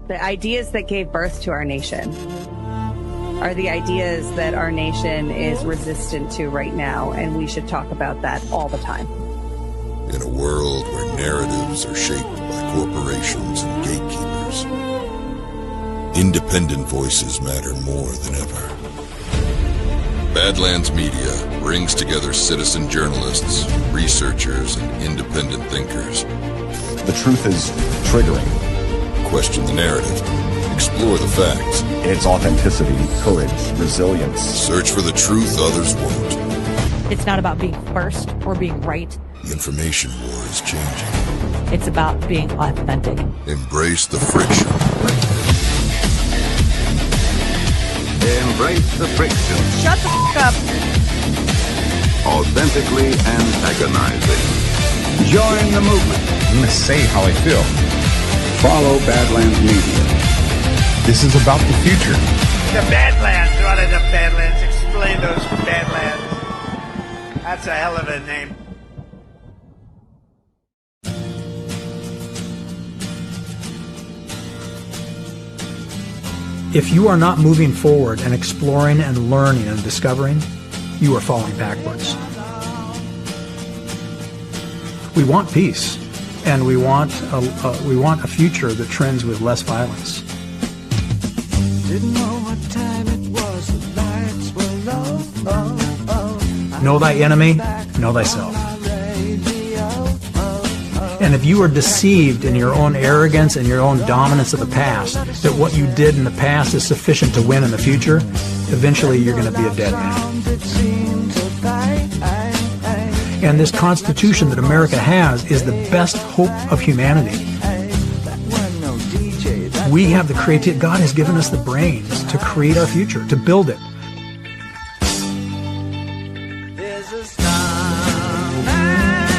The ideas that gave birth to our nation are the ideas that our nation is resistant to right now, and we should talk about that all the time. In a world where narratives are shaped by corporations and gatekeepers, independent voices matter more than ever. Badlands Media brings together citizen journalists, researchers, and independent thinkers. The truth is triggering. Question the narrative. Explore the facts. Its authenticity, courage, resilience. Search for the truth others won't. It's not about being first or being right. The information war is changing. It's about being authentic. Embrace the friction. Embrace the friction. Shut the f*** up. Authentically antagonizing. Join the movement. I'm going to say how I feel. Follow Badlands Media. This is about the future. The Badlands. What are the Badlands? Explain those Badlands. That's a hell of a name. If you are not moving forward and exploring and learning and discovering, you are falling backwards. We want peace, and we want a future that trends with less violence. Didn't know what time it was, the lights were low. Know thy enemy, know thyself. And if you are deceived in your own arrogance and your own dominance of the past, that what you did in the past is sufficient to win in the future, eventually you're going to be a dead man. And this Constitution that America has is the best hope of humanity. We have the creativity. God has given us the brains to create our future, to build it.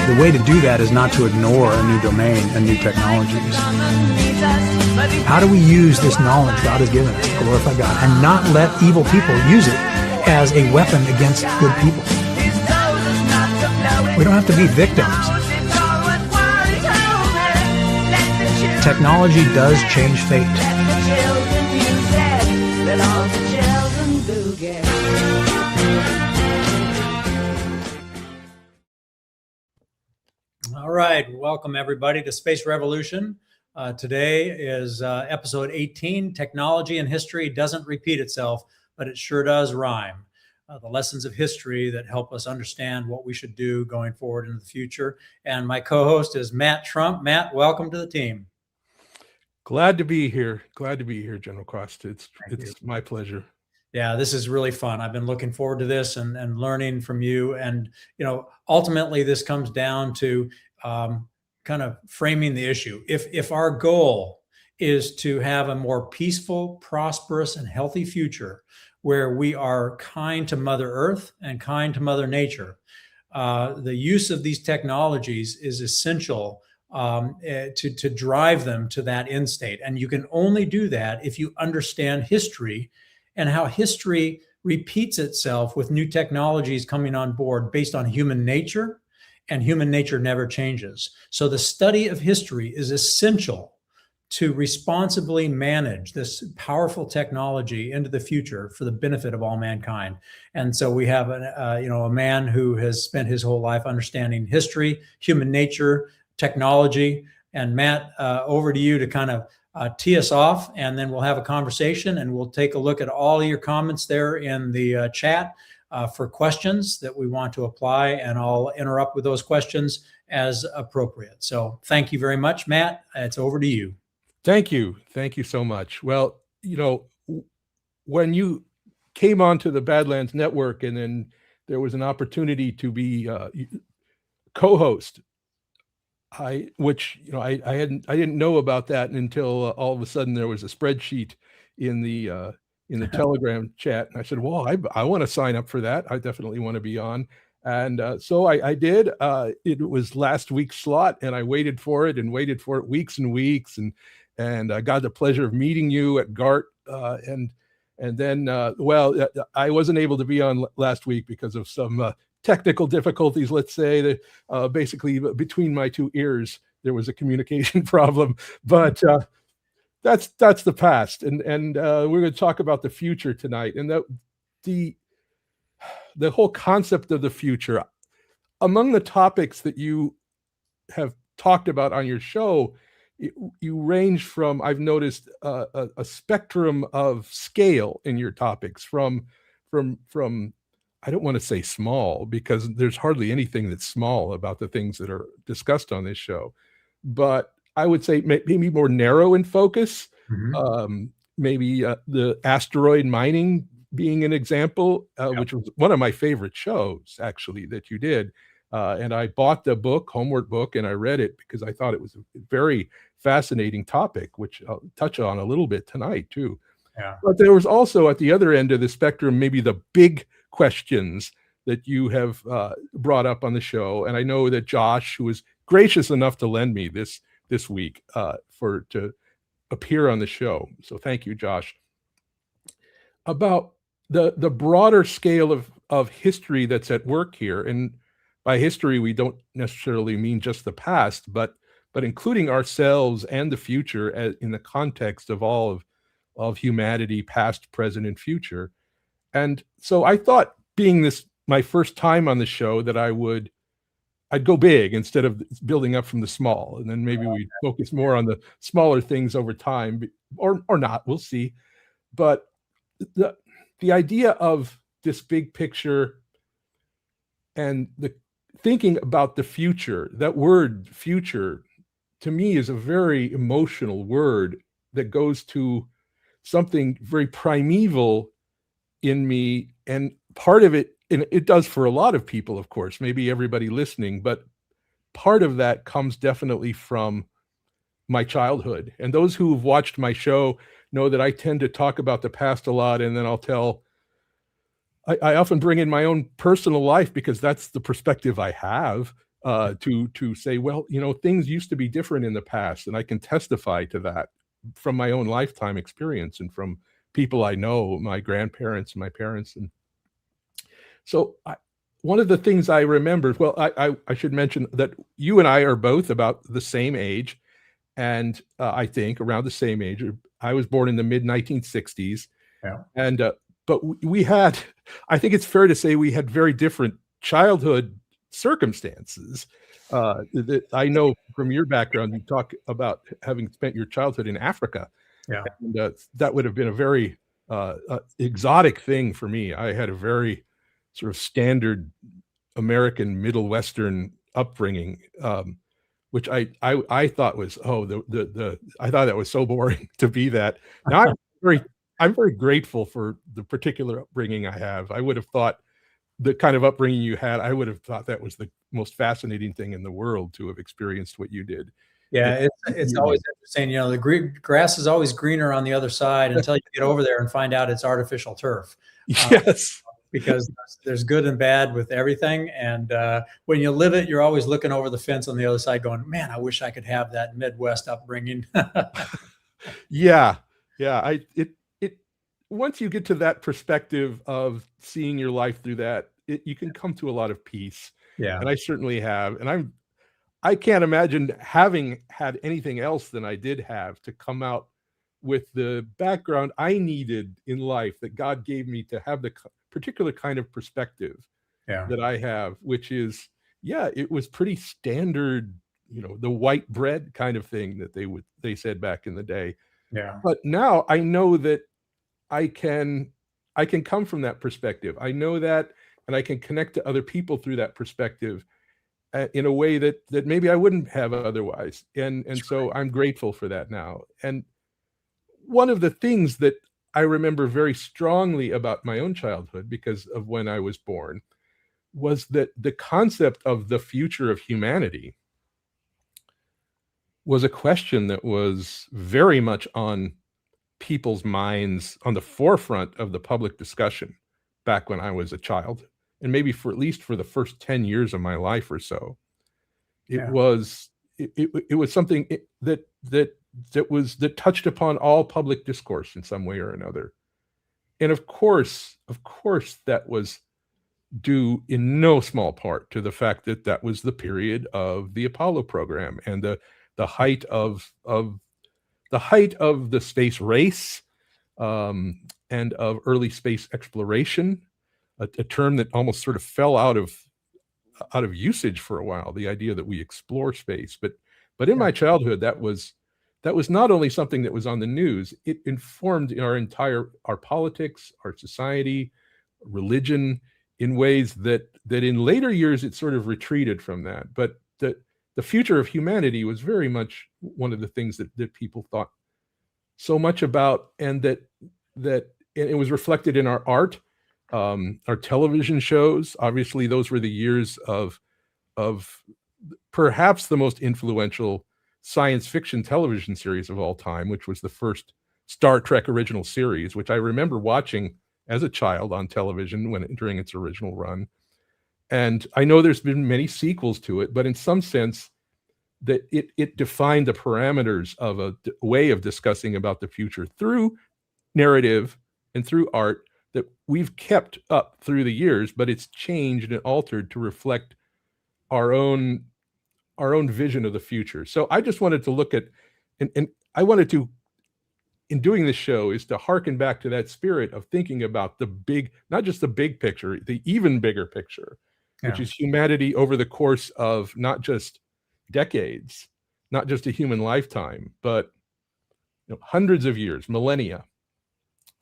The way to do that is not to ignore a new domain and new technologies. How do we use this knowledge God has given us to glorify God and not let evil people use it as a weapon against good people? We don't have to be victims. Technology does change fate. All right, welcome everybody to Space Revolution. Today is episode 18, Technology and History Doesn't Repeat Itself, but it sure does rhyme. The lessons of history that help us understand what we should do going forward into the future. And my co-host is Matt Trump. Matt, welcome to the team. Glad to be here. Glad to be here, General Kwast. It's my pleasure. Yeah, this is really fun. I've been looking forward to this and learning from you. And, ultimately this comes down to kind of framing the issue. If our goal is to have a more peaceful, prosperous, and healthy future where we are kind to Mother Earth and kind to Mother Nature, the use of these technologies is essential to drive them to that end state. And you can only do that if you understand history and how history repeats itself with new technologies coming on board based on human nature, and human nature never changes. So the study of history is essential to responsibly manage this powerful technology into the future for the benefit of all mankind. And so we have a man who has spent his whole life understanding history, human nature, technology. And Matt, over to you to kind of tee us off, and then we'll have a conversation, and we'll take a look at all of your comments there in the chat for questions that we want to apply, and I'll interrupt with those questions as appropriate. So thank you very much, Matt. It's over to you. Thank you. Thank you so much. Well, when you came onto the Badlands Network and then there was an opportunity to be co-host, I didn't know about that until all of a sudden there was a spreadsheet in the Telegram chat, and I said, well, I want to sign up for that. I definitely want to be on. And so I did. It was last week's slot, and I waited for it weeks and weeks, and I got the pleasure of meeting you at GART, and then I wasn't able to be on last week because of some technical difficulties. Let's say that basically between my two ears there was a communication problem, but that's the past, and we're going to talk about the future tonight, and the whole concept of the future. Among the topics that you have talked about on your show, you range from, I've noticed, a spectrum of scale in your topics, from I don't want to say small, because there's hardly anything that's small about the things that are discussed on this show, but I would say maybe more narrow in focus. Maybe the asteroid mining being an example, which was one of my favorite shows, actually, that you did. And I bought the book, homework book, and I read it because I thought it was a very fascinating topic, which I'll touch on a little bit tonight, too. Yeah. But there was also, at the other end of the spectrum, maybe the big questions that you have brought up on the show. And I know that Josh, who was gracious enough to lend me this week to appear on the show. So thank you, Josh. About the broader scale of history that's at work here. And by history, we don't necessarily mean just the past, but including ourselves and the future in the context of all of humanity, past, present, and future. And so I thought, being this my first time on the show, that I'd go big instead of building up from the small, and then maybe we'd focus more on the smaller things over time, or not, we'll see. But the idea of this big picture and the thinking about the future, that word future, to me, is a very emotional word that goes to something very primeval in me. And part of it, and it does for a lot of people, of course, maybe everybody listening, but part of that comes definitely from my childhood. And those who have watched my show know that I tend to talk about the past a lot, and then I often bring in my own personal life, because that's the perspective I have, to say, well, things used to be different in the past, and I can testify to that from my own lifetime experience and from people I know, my grandparents and my parents. And so one of the things I remembered, well, I should mention that you and I are both about the same age, and I think around the same age. I was born in the mid-1960s. Yeah. And but we had, I think it's fair to say, we had very different childhood circumstances. I know from your background, you talk about having spent your childhood in Africa. Yeah. And that would have been a very exotic thing for me. I had a very sort of standard American Middle Western upbringing, which I thought was, I thought that was so boring to be that. Now I'm very grateful for the particular upbringing I have. I would have thought the kind of upbringing you had, I would have thought that was the most fascinating thing in the world, to have experienced what you did. Yeah, it's always interesting. The grass is always greener on the other side until you get over there and find out it's artificial turf. Yes. Because there's good and bad with everything. And when you live it, you're always looking over the fence on the other side going, man, I wish I could have that Midwest upbringing. Yeah. Once you get to that perspective of seeing your life through that, you can come to a lot of peace. Yeah. And I certainly have. And I can't imagine having had anything else than I did have to come out with the background I needed in life, that God gave me to have the particular kind of perspective that I have, which is, it was pretty standard, the white bread kind of thing that they said back in the day. Yeah. But now I know that I can come from that perspective. I know that, and I can connect to other people through that perspective in a way that maybe I wouldn't have otherwise. And so I'm grateful for that now. And one of the things that I remember very strongly about my own childhood, because of when I was born, was that the concept of the future of humanity was a question that was very much on people's minds, on the forefront of the public discussion back when I was a child, and maybe for at least for the first 10 years of my life or so. It was something that touched upon all public discourse in some way or another. And of course, that was due in no small part to the fact that was the period of the Apollo program and the height of the height of the space race, and of early space exploration, a term that almost sort of fell out of usage for a while, the idea that we explore space. But in my childhood, that was not only something that was on the news, it informed our politics, our society, religion, in ways that in later years it sort of retreated from that. But the future of humanity was very much one of the things that people thought so much about, and that it was reflected in our art, our television shows. Obviously, those were the years of perhaps the most influential science fiction television series of all time, which was the first Star Trek original series, which I remember watching as a child on television during its original run. And I know there's been many sequels to it, but in some sense, that it defined the parameters of a way of discussing about the future through narrative and through art that we've kept up through the years, but it's changed and altered to reflect our own vision of the future. So I just wanted to look at, and I wanted to, in doing this show, is to hearken back to that spirit of thinking about the big, not just the big picture, the even bigger picture, which is humanity over the course of not just decades, not just a human lifetime, but hundreds of years, millennia.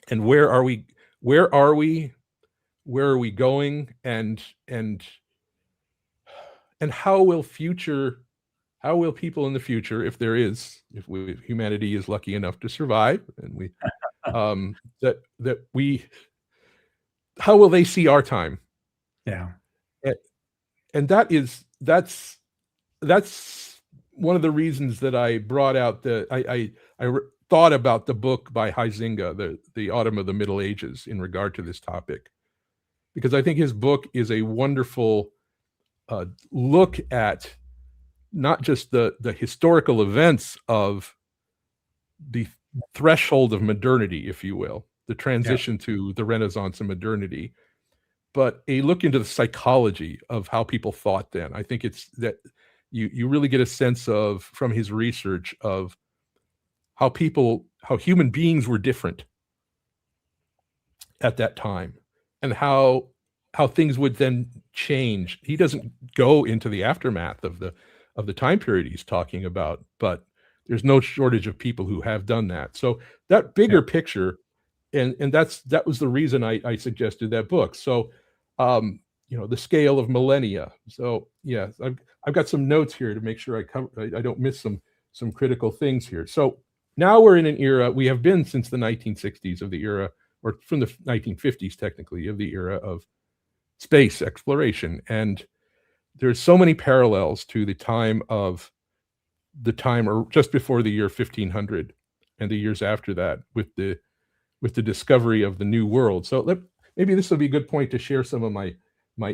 And where are we? Where are we going? And how will people in the future, if humanity is lucky enough to survive, and how will they see our time? Yeah. And that's one of the reasons that I brought out I thought about the book by Huizenga, the Autumn of the Middle Ages, in regard to this topic, because I think his book is a wonderful look at not just the historical events of the threshold of modernity, if you will, the transition to the Renaissance and modernity, but a look into the psychology of how people thought then. I think it's that you really get a sense of, from his research, of how human beings were different at that time, and how things would then change. He doesn't go into the aftermath of the time period he's talking about, but there's no shortage of people who have done that. So that bigger picture, and that was the reason I suggested that book. So the scale of millennia. So yeah, I've got some notes here to make sure I don't miss some critical things here. So now we're in an era, we have been since the 1960s of the era, or from the 1950s technically, of the era of space exploration. And there's so many parallels to the time or just before the year 1500 and the years after that, with the discovery of the New World. So maybe this will be a good point to share some of my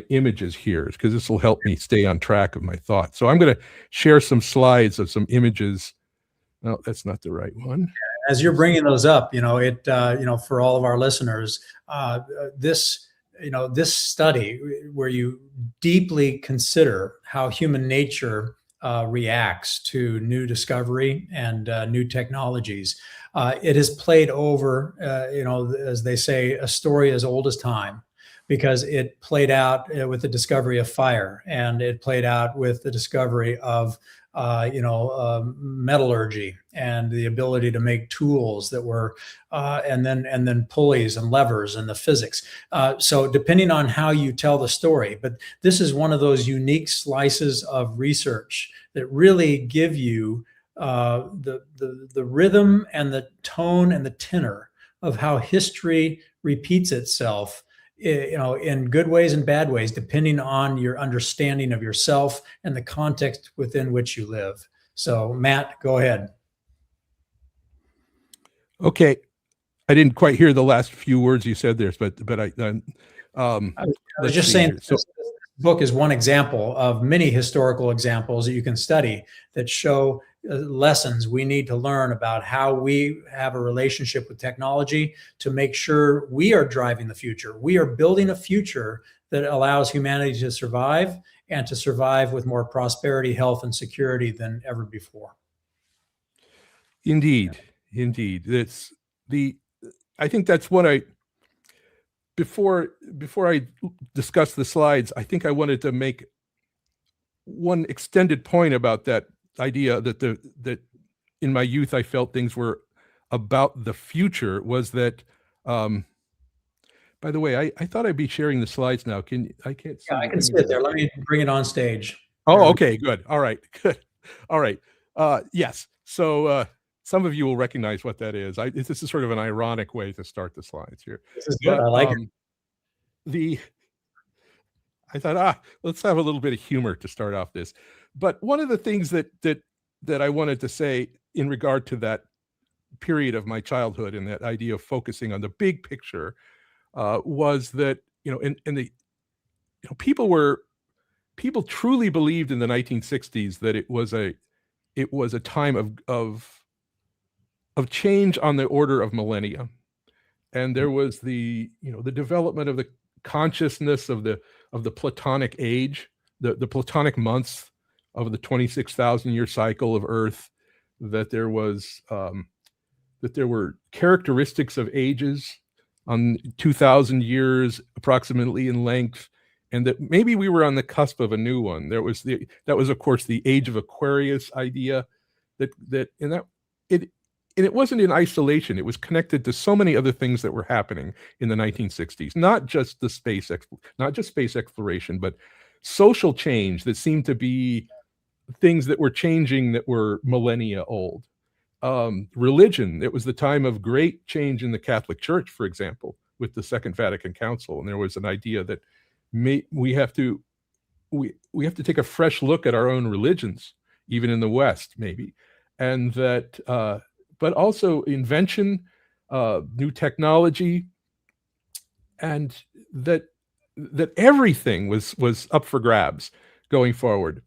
images here, because this will help me stay on track of my thoughts. So I'm going to share some slides of some images. No, that's not the right one. As you're bringing those up, for all of our listeners, this study, where you deeply consider how human nature reacts to new discovery and new technologies, it has played over, as they say, a story as old as time, because it played out with the discovery of fire, and it played out with the discovery of metallurgy and the ability to make tools that were, and then pulleys and levers and the physics. So depending on how you tell the story, but this is one of those unique slices of research that really give you the rhythm and the tone and the tenor of how history repeats itself, in good ways and bad ways, depending on your understanding of yourself and the context within which you live. So, Matt, go ahead. Okay, I didn't quite hear the last few words you said there, but I was just saying. So, this book is one example of many historical examples that you can study that show lessons we need to learn about how we have a relationship with technology to make sure we are driving the future. We are building a future that allows humanity to survive, and to survive with more prosperity, health, and security than ever before. Indeed, indeed. I think that's what before I discuss the slides, I think I wanted to make one extended point about that idea that in my youth I felt things were about the future. Was that by the way, I thought I'd be sharing the slides now. I can't see. Yeah, I can see it there. Let me bring it on stage. Oh, okay, good. All right, good. All right. Yes. So some of you will recognize what that is. This is sort of an ironic way to start the slides here. This is good. I like it. I thought, let's have a little bit of humor to start off this. But one of the things that I wanted to say in regard to that period of my childhood and that idea of focusing on the big picture was that, people truly believed in the 1960s that it was a time of change on the order of millennia. And there was the development of the consciousness of the Platonic age, the Platonic months of the 26,000 year cycle of Earth, that there were characteristics of ages on 2,000 years approximately in length, and that maybe we were on the cusp of a new one. That was of course the age of Aquarius idea, and it wasn't in isolation. It was connected to so many other things that were happening in the 1960s, not just space exploration, but social change that seemed to be things that were changing, that were millennia old. Religion, it was the time of great change in the Catholic Church, for example, with the Second Vatican Council. And there was an idea that we have to take a fresh look at our own religions, even in the West, maybe. And that, but also invention, new technology, and that everything was up for grabs going forward.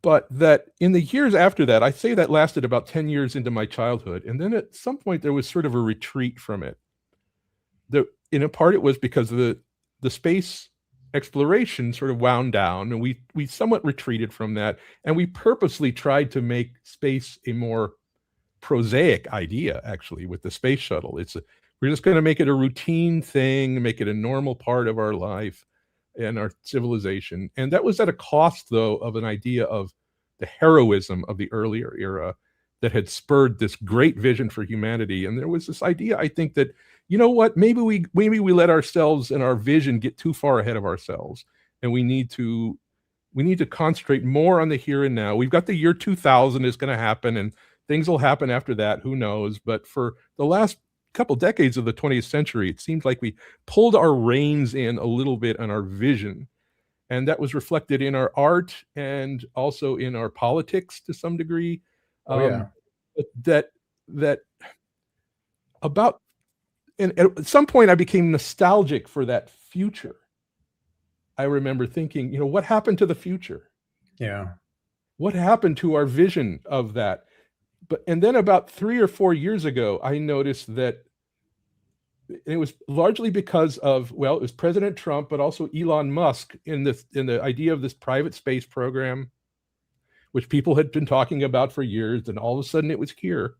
But that in the years after that, I say that lasted about 10 years into my childhood. And then at some point there was sort of a retreat from it. In a part it was because the space exploration sort of wound down, and we somewhat retreated from that. And we purposely tried to make space a more prosaic idea, actually, with the space shuttle. We're just going to make it a routine thing, make it a normal part of our life and our civilization. And that was at a cost, though, of an idea of the heroism of the earlier era that had spurred this great vision for humanity. And there was this idea, I think, that, you know what, maybe we let ourselves and our vision get too far ahead of ourselves, and we need to concentrate more on the here and now. We've got the year 2000 is going to happen, and things will happen after that, who knows. But for the last couple decades of the 20th century, it seemed like we pulled our reins in a little bit on our vision, and that was reflected in our art and also in our politics to some degree. That about, and at some point I became nostalgic for that future. I remember thinking, what happened to the future? Yeah. What happened to our vision of that? And then about 3 or 4 years ago, I noticed that it was largely because of, it was President Trump, but also Elon Musk in the idea of this private space program, which people had been talking about for years, and all of a sudden it was here.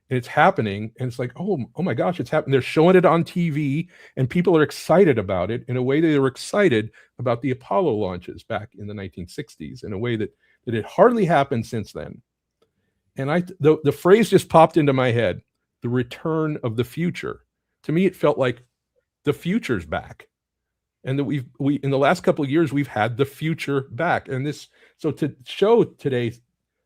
And it's happening, and it's like, oh my gosh, it's happening. They're showing it on TV, and people are excited about it in a way they were excited about the Apollo launches back in the 1960s, in a way that it hardly happened since then. And the phrase just popped into my head, the return of the future. To me, it felt like the future's back, and that we in the last couple of years we've had the future back. And so to show today,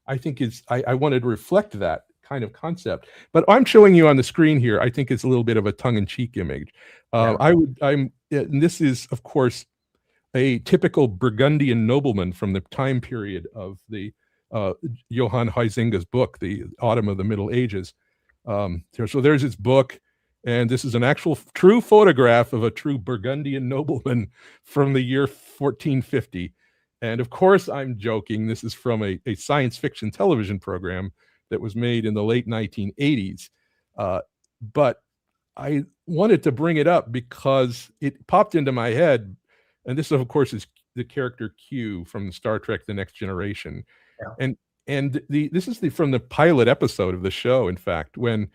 I think I wanted to reflect that kind of concept. But I'm showing you on the screen here, I think it's a little bit of a tongue-in-cheek image. And this is, of course, a typical Burgundian nobleman from the time period of the Johan Huizenga's book, The Autumn of the Middle Ages. So there's his book, and this is an actual true photograph of a true Burgundian nobleman from the year 1450. And of course, I'm joking. This is from a science fiction television program that was made in the late 1980s. But I wanted to bring it up because it popped into my head. And this, of course, is the character Q from Star Trek: The Next Generation. Yeah. this is from the pilot episode of the show, in fact, when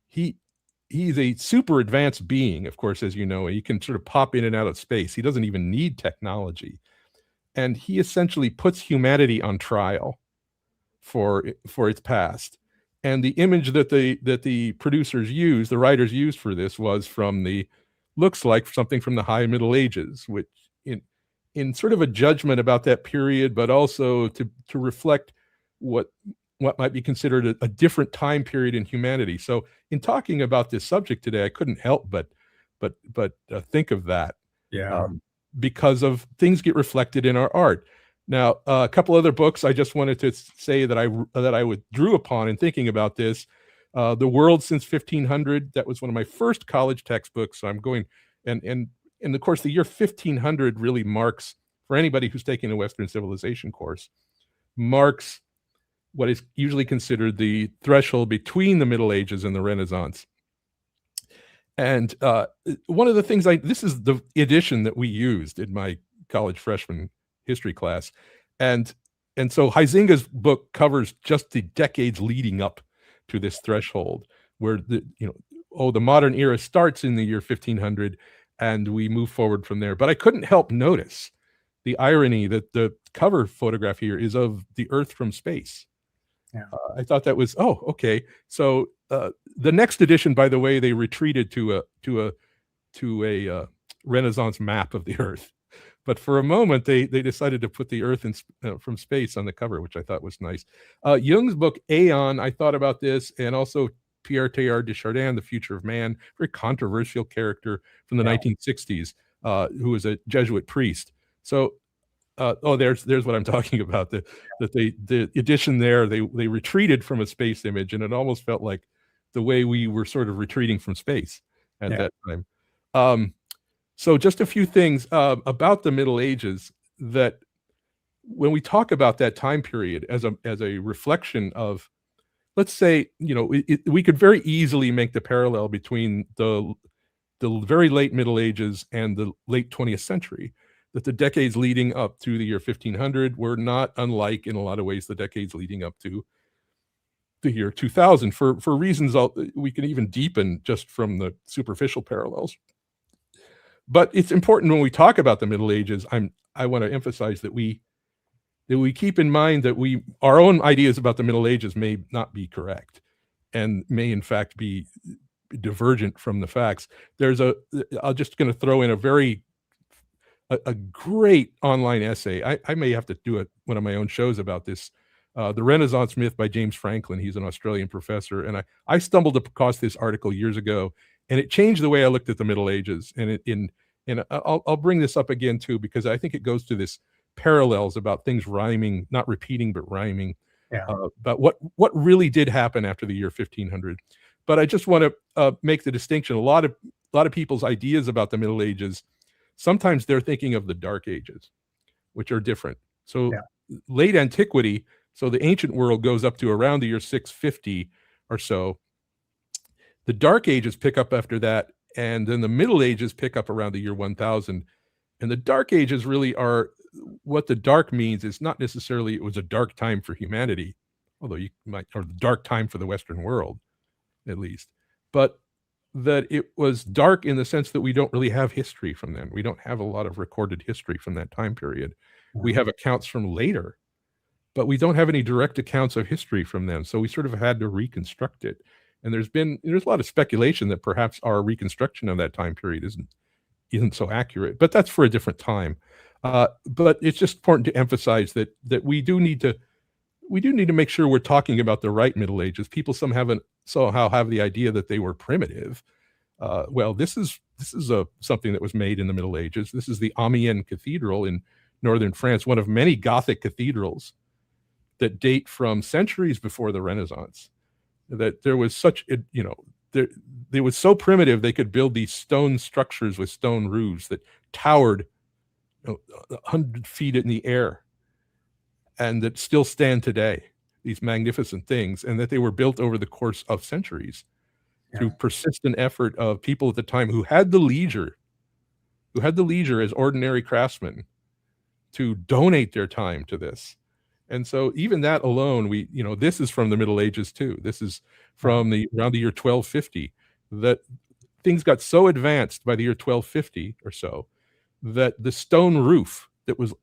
he's a super advanced being, of course, as you know, and he can sort of pop in and out of space. He doesn't even need technology. And he essentially puts humanity on trial for its past. And the image that the producers used, the writers used for this, was looks like something from the High Middle Ages, which in sort of a judgment about that period, but also to reflect what might be considered a different time period in humanity. So in talking about this subject today, I couldn't help but think of that. Yeah. Because of things get reflected in our art. Now, a couple other books I just wanted to say that I drew upon in thinking about this. The World Since 1500, that was one of my first college textbooks. So I'm going, and of course, the year 1500 really marks, for anybody who's taking a Western civilization course, marks what is usually considered the threshold between the Middle Ages and the Renaissance. And one of the things this is the edition that we used in my college freshman history class. And so Huizenga's book covers just the decades leading up to this threshold, where the modern era starts in the year 1500 and we move forward from there. But I couldn't help notice the irony that the cover photograph here is of the Earth from space. Yeah. I thought that was, okay. So the next edition, by the way, they retreated to a Renaissance map of the Earth. But for a moment, they decided to put the Earth from space on the cover, which I thought was nice. Jung's book, Aeon, I thought about this, and also Pierre Teilhard de Chardin, The Future of Man, very controversial character from the 1960s, who was a Jesuit priest. So, there's what I'm talking about. The edition there, they retreated from a space image, and it almost felt like the way we were sort of retreating from space at that time. So just a few things about the Middle Ages, that when we talk about that time period as a reflection of, let's say, we could very easily make the parallel between the very late Middle Ages and the late 20th century, that the decades leading up to the year 1500 were not unlike, in a lot of ways, the decades leading up to the year 2000, for reasons we can even deepen just from the superficial parallels. But it's important when we talk about the Middle Ages, I want to emphasize that we keep in mind that our own ideas about the Middle Ages may not be correct, and may in fact be divergent from the facts. I'm just going to throw in a great online essay. I may have to do one of my own shows about this. The Renaissance Myth by James Franklin. He's an Australian professor, and I stumbled across this article years ago, and it changed the way I looked at the Middle Ages. And I'll bring this up again too, because I think it goes to this parallels about things rhyming, not repeating but rhyming. About what really did happen after the year 1500. But I just want to make the distinction. A lot of people's ideas about the Middle Ages, sometimes they're thinking of the Dark Ages, which are different. So late antiquity, so the ancient world goes up to around the year 650 or so. The Dark Ages pick up after that, and then the Middle Ages pick up around the year 1000. And the Dark Ages really are, what the dark means is not necessarily it was a dark time for humanity, although or the dark time for the Western world, at least, but that it was dark in the sense that we don't really have history from then. We don't have a lot of recorded history from that time period. We have accounts from later, but we don't have any direct accounts of history from then. So we sort of had to reconstruct it. And there's a lot of speculation that perhaps our reconstruction of that time period isn't so accurate, but that's for a different time. But it's just important to emphasize that we do need to make sure we're talking about the right Middle Ages. People somehow have the idea that they were primitive. Well, this is something that was made in the Middle Ages. This is the Amiens Cathedral in northern France, one of many Gothic cathedrals that date from centuries before the Renaissance. That there was they was so primitive they could build these stone structures with stone roofs that towered 100 feet in the air, and that still stand today, these magnificent things, and that they were built over the course of centuries through persistent effort of people at the time who had the leisure as ordinary craftsmen to donate their time to this. And so even that alone, this is from the Middle Ages too. This is from around the year 1250, that things got so advanced by the year 1250 or so that the stone roof that was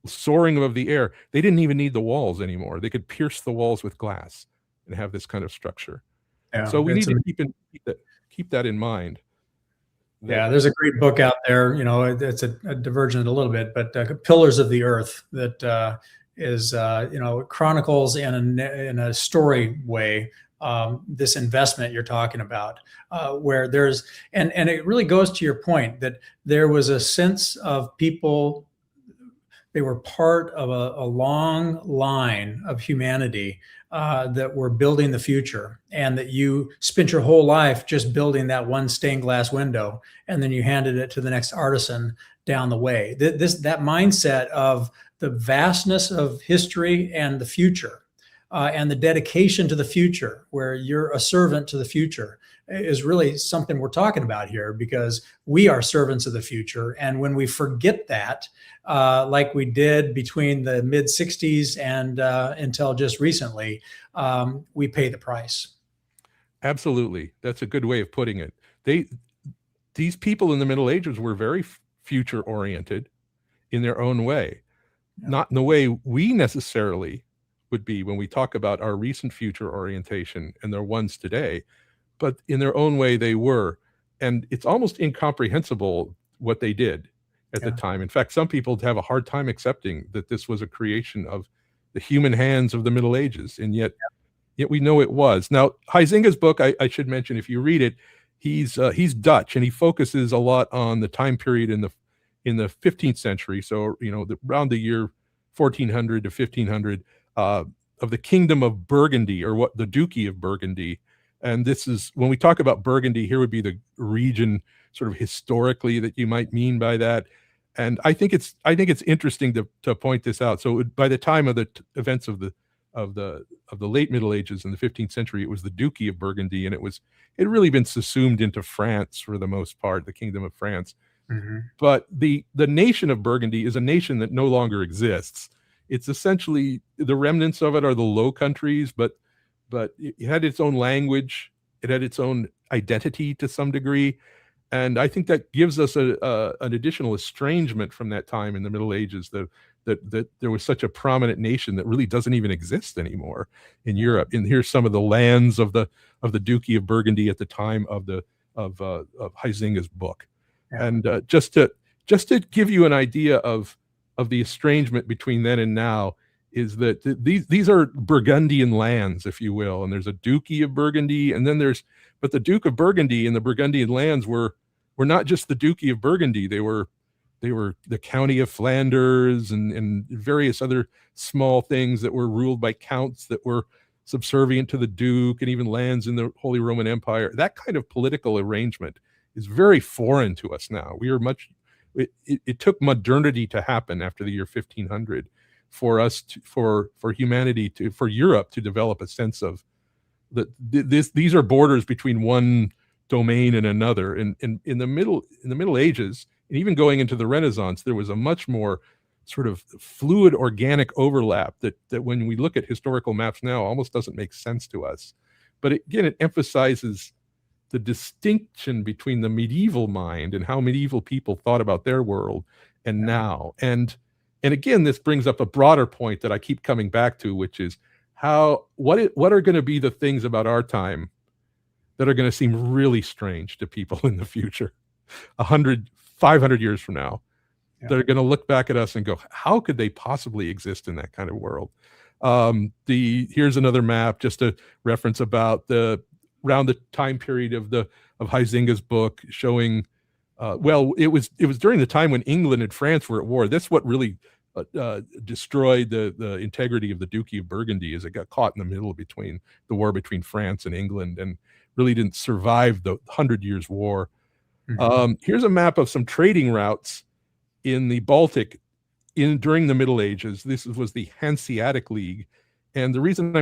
soaring above the air, they didn't even need the walls anymore. They could pierce the walls with glass and have this kind of structure. Yeah, so we need to keep that in mind. Yeah, there's a great book out there. It's a divergent a little bit, but Pillars of the Earth, that is chronicles in a story way this investment you're talking about, where there's and it really goes to your point that there was a sense of people. They were part of a long line of humanity that were building the future, and that you spent your whole life just building that one stained glass window, and then you handed it to the next artisan down the way. That mindset of the vastness of history and the future, and the dedication to the future, where you're a servant to the future, is really something we're talking about here, because we are servants of the future. And when we forget that, like we did between the mid 60s and until just recently, we pay the price. Absolutely. That's a good way of putting it. These people in the Middle Ages were very future oriented in their own way, not in the way we necessarily would be when we talk about our recent future orientation and their ones today. But in their own way, they were. And it's almost incomprehensible what they did at the time. In fact, some people have a hard time accepting that this was a creation of the human hands of the Middle Ages. And yet we know it was. Now, Huizenga's book, I should mention, if you read it, he's Dutch, and he focuses a lot on the time period in the 15th century. So, around the year 1400 to 1500 of the Kingdom of Burgundy, or what the Duchy of Burgundy. And this is, when we talk about Burgundy, here would be the region sort of historically that you might mean by that. And I think it's interesting to point this out. So by the time of the events of the late Middle Ages in the 15th century, it was the Duchy of Burgundy, and it had really been subsumed into France for the most part, the Kingdom of France. Mm-hmm. But the nation of Burgundy is a nation that no longer exists. It's essentially, the remnants of it are the Low Countries, but it had its own language, it had its own identity to some degree, and I think that gives us an additional estrangement from that time in the Middle Ages, that there was such a prominent nation that really doesn't even exist anymore in Europe. And here's some of the lands of the Duchy of Burgundy at the time of Huizenga's book, and just to give you an idea of the estrangement between then and now, is that these are Burgundian lands, if you will, and there's a Duchy of Burgundy, and then but the Duke of Burgundy and the Burgundian lands were not just the Duchy of Burgundy. They were the County of Flanders and various other small things that were ruled by counts that were subservient to the Duke, and even lands in the Holy Roman Empire. That kind of political arrangement is very foreign to us now. It took modernity to happen after the year 1500 for us for humanity for Europe to develop a sense of that these are borders between one domain and another. And in the Middle Ages, and even going into the Renaissance, there was a much more sort of fluid, organic overlap that when we look at historical maps now almost doesn't make sense to us. But again, it emphasizes the distinction between the medieval mind and how medieval people thought about their world and now. And again, this brings up a broader point that I keep coming back to, which is what are going to be the things about our time that are going to seem really strange to people in the future, 100, 500 years from now, that are going to look back at us and go, how could they possibly exist in that kind of world? Here's another map, just a reference about around the time period of Huizenga's book, showing it was during the time when England and France were at war. That's what really destroyed the integrity of the Duchy of Burgundy, as it got caught in the middle between the war between France and England, and really didn't survive the 100 Years' War. Mm-hmm. Here's a map of some trading routes in the Baltic during the Middle Ages. This was the Hanseatic League, and the reason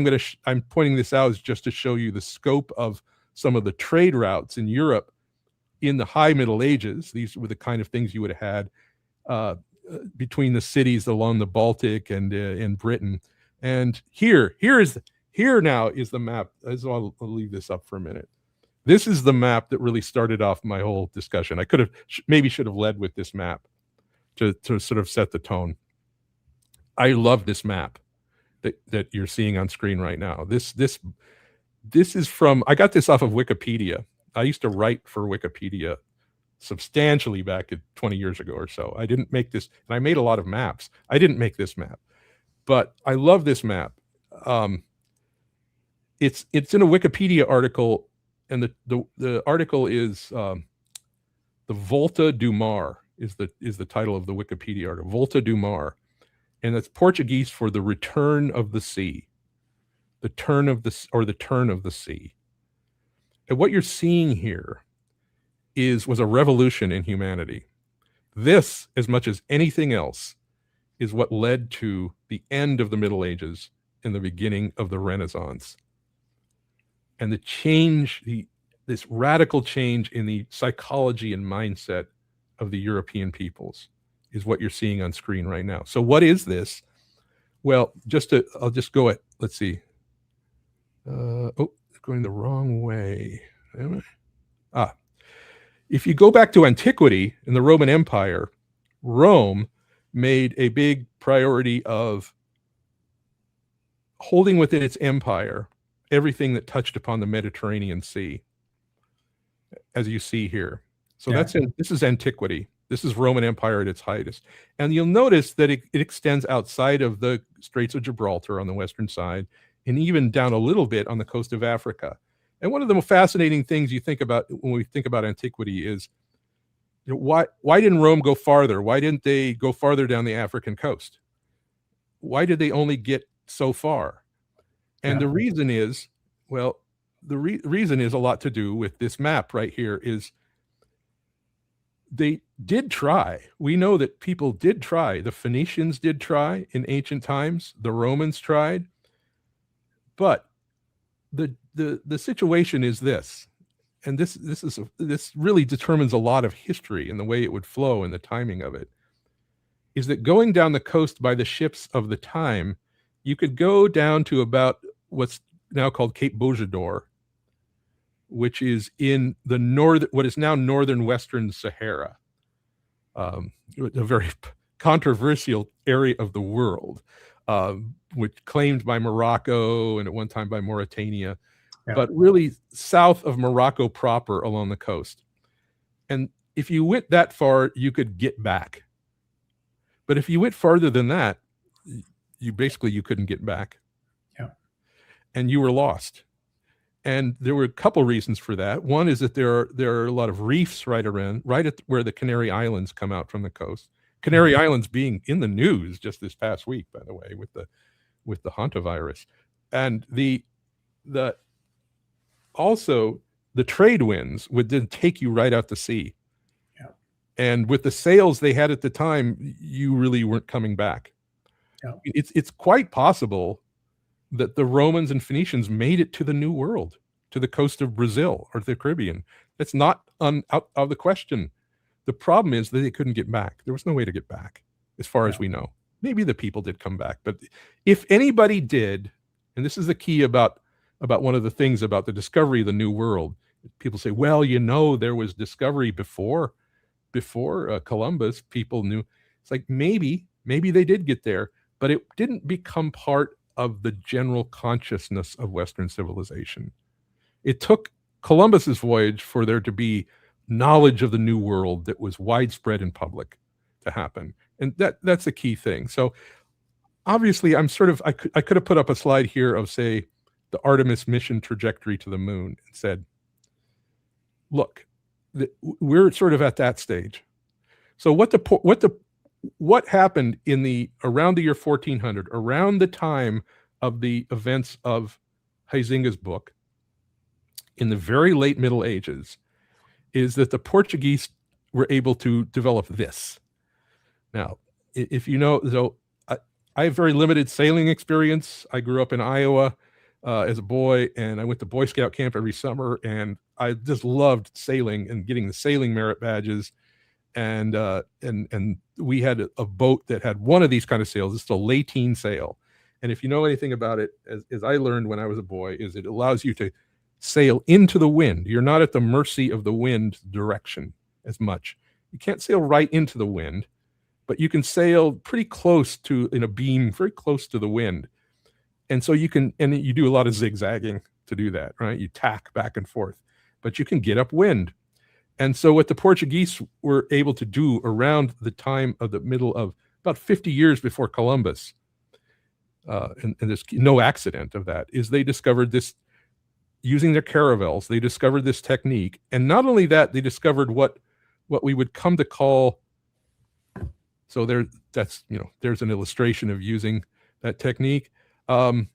I'm pointing this out is just to show you the scope of some of the trade routes in Europe in the High Middle Ages. These were the kind of things you would have had between the cities along the Baltic and in Britain. And here now is the map. I'll leave this up for a minute. This is the map that really started off my whole discussion. I could have maybe should have led with this map to sort of set the tone. I love this map that you're seeing on screen right now. This is from, I got this off of Wikipedia. I used to write for Wikipedia substantially back at 20 years ago or so. I didn't make this, and I made a lot of maps. I didn't make this map, but I love this map. It's in a Wikipedia article, and the article is the Volta do Mar is the title of the Wikipedia article. Volta do Mar, and that's Portuguese for the return of the sea, the turn of the sea. And what you're seeing here was a revolution in humanity. This, as much as anything else, is what led to the end of the Middle Ages and the beginning of the Renaissance. And the change, this radical change in the psychology and mindset of the European peoples is what you're seeing on screen right now. So what is this? Well, I'll just go at, let's see. Going the wrong way. If you go back to antiquity in the Roman Empire, Rome made a big priority of holding within its empire everything that touched upon the Mediterranean Sea, as you see here. So this is antiquity. This is Roman Empire at its height. And you'll notice that it extends outside of the Straits of Gibraltar on the western side, and even down a little bit on the coast of Africa. And one of the most fascinating things you think about when we think about antiquity is, why didn't Rome go farther? Why didn't they go farther down the African coast? Why did they only get so far? And the reason is, well, the reason is a lot to do with this map right here. Is they did try. We know that people did try. The Phoenicians did try in ancient times. The Romans tried. But the situation is this, and this really determines a lot of history and the way it would flow and the timing of it, is that going down the coast by the ships of the time, you could go down to about what's now called Cape Bojador, which is in what is now northern western Sahara, a very controversial area of the world, which claimed by Morocco and at one time by Mauritania, but really south of Morocco proper along the coast. And if you went that far, you could get back. But if you went farther than that, you couldn't get back. Yeah. And you were lost. And there were a couple reasons for that. One is that there are a lot of reefs right at where the Canary Islands come out from the coast. Canary Islands being in the news just this past week, by the way, with the hantavirus. And also the trade winds would then take you right out to sea. Yeah. And with the sails they had at the time, you really weren't coming back. Yeah. It's quite possible that the Romans and Phoenicians made it to the New World, to the coast of Brazil or the Caribbean. That's not out of the question. The problem is that they couldn't get back. There was no way to get back, as far as we know. Maybe the people did come back, but if anybody did, and this is the key about one of the things about the discovery of the New World, people say, well, there was discovery before Columbus. People knew. It's like maybe they did get there, but it didn't become part of the general consciousness of Western civilization. It took Columbus's voyage for there to be knowledge of the New World that was widespread in public to happen. And that's the key thing. So obviously I could have put up a slide here of, say, the Artemis mission trajectory to the moon and said, look, we're sort of at that stage. So what happened around the year 1400, around the time of the events of Huizenga's book, in the very late Middle Ages, is that the Portuguese were able to develop this. Now, if you know, so I have very limited sailing experience. I grew up in Iowa as a boy, and I went to Boy Scout camp every summer, and I just loved sailing and getting the sailing merit badges. and we had a boat that had one of these kind of sails. It's a lateen sail, and if you know anything about it, as I learned when I was a boy, is it allows you to sail into the wind. You're not at the mercy of the wind direction as much. You can't sail right into the wind, but you can sail pretty close to, in a beam, very close to the wind. And so you can, and you do a lot of zigzagging to do that, right? You tack back and forth, but you can get upwind. And so what the Portuguese were able to do around the time of the middle of about 50 years before Columbus, and there's no accident of that, is they discovered this, using their caravels, they discovered this technique. And not only that, they discovered what we would come to call, so that's, there's an illustration of using that technique. The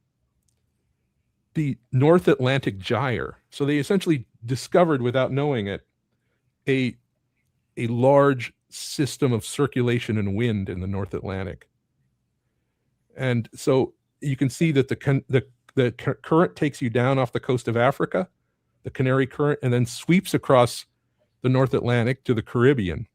North Atlantic gyre. So they essentially discovered, without knowing it, a large system of circulation and wind in the North Atlantic. And so you can see that the current takes you down off the coast of Africa, the Canary Current, and then sweeps across the North Atlantic to the Caribbean.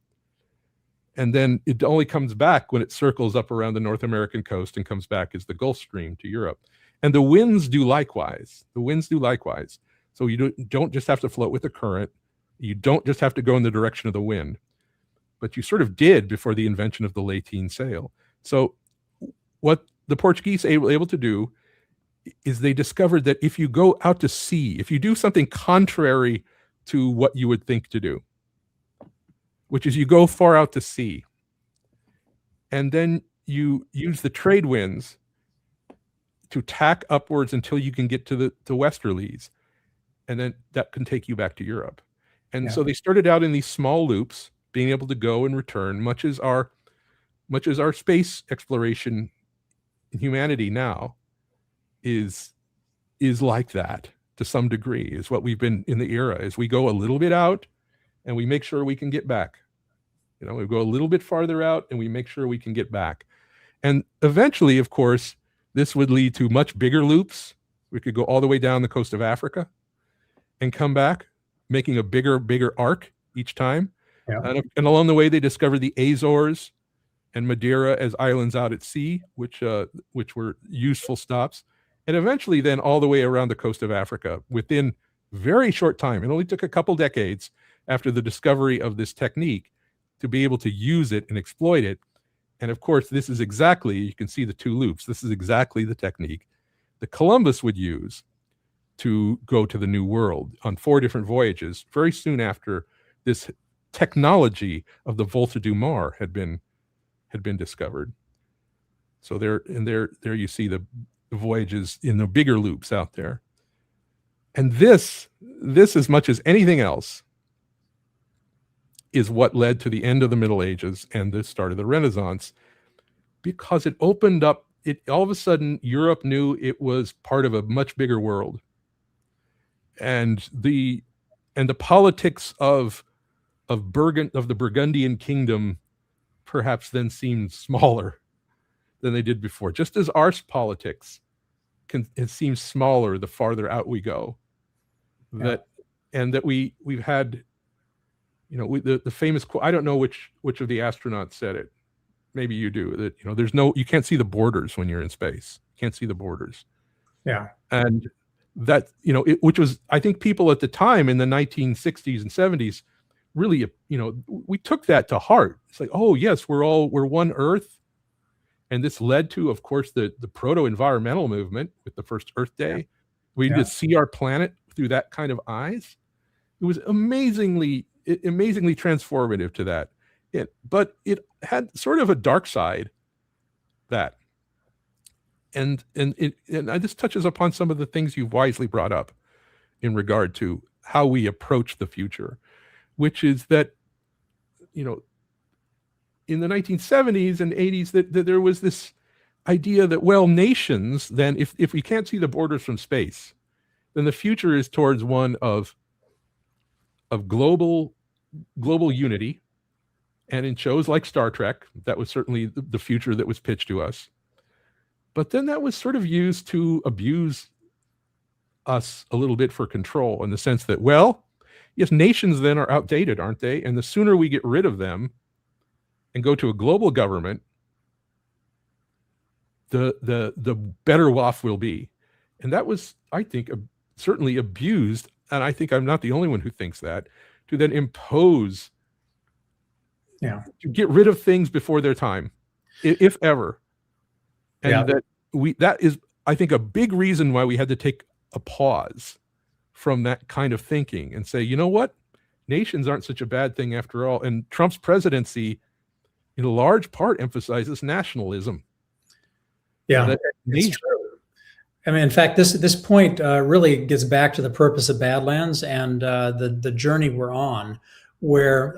And then it only comes back when it circles up around the North American coast and comes back as the Gulf Stream to Europe. And the winds do likewise. The winds do likewise. So you don't just have to float with the current. You don't just have to go in the direction of the wind, but you sort of did before the invention of the lateen sail. So what the Portuguese were able to do is they discovered that if you go out to sea, if you do something contrary to what you would think to do, which is you go far out to sea, and then you use the trade winds to tack upwards until you can get to the westerlies, and then that can take you back to Europe. And so they started out in these small loops, being able to go and return, much as our space exploration in humanity now is like that to some degree, is what we've been in the era, is we go a little bit out and we make sure we can get back. We go a little bit farther out and we make sure we can get back. And eventually, of course, this would lead to much bigger loops. We could go all the way down the coast of Africa and come back, making a bigger arc each time. Yeah. And along the way, they discovered the Azores and Madeira as islands out at sea, which were useful stops. And eventually then all the way around the coast of Africa within very short time. It only took a couple decades after the discovery of this technique to be able to use it and exploit it. And of course, this is exactly, you can see the two loops. This is exactly the technique that Columbus would use to go to the New World on 4 different voyages very soon after this technology of the Volta du Mar had been discovered. So there you see the voyages in the bigger loops out there. And this as much as anything else is what led to the end of the Middle Ages and the start of the Renaissance, because it opened up, all of a sudden Europe knew it was part of a much bigger world. And the politics of the Burgundian kingdom perhaps then seemed smaller than they did before, just as our politics it seems smaller the farther out we go. Yeah. That we've had, the famous quote, I don't know which of the astronauts said it. Maybe you do, that you can't see the borders when you're in space. You can't see the borders. Yeah. And that, which was, I think people at the time in the 1960s and 70s really, we took that to heart. It's like, oh yes, we're one Earth. And this led to, of course, the proto-environmental movement with the first Earth Day. Yeah. We need to see our planet through that kind of eyes. It was amazingly transformative to that. But it had sort of a dark side, that. And this touches upon some of the things you've wisely brought up in regard to how we approach the future, which is that, in the 1970s and 80s, that there was this idea that, well, nations, then if we can't see the borders from space, then the future is towards one of global unity. And in shows like Star Trek, that was certainly the future that was pitched to us. But then that was sort of used to abuse us a little bit for control, in the sense that, well, Yes, nations then are outdated, aren't they? And the sooner we get rid of them and go to a global government, the better off we'll be. And that was, I think, certainly abused, and I think I'm not the only one who thinks that, to then impose, to get rid of things before their time, if ever. And that is, I think, a big reason why we had to take a pause from that kind of thinking and say, you know what? Nations aren't such a bad thing after all. And Trump's presidency, in large part, emphasizes nationalism. Yeah, it's true. I mean, in fact, this point really gets back to the purpose of Badlands and the journey we're on, where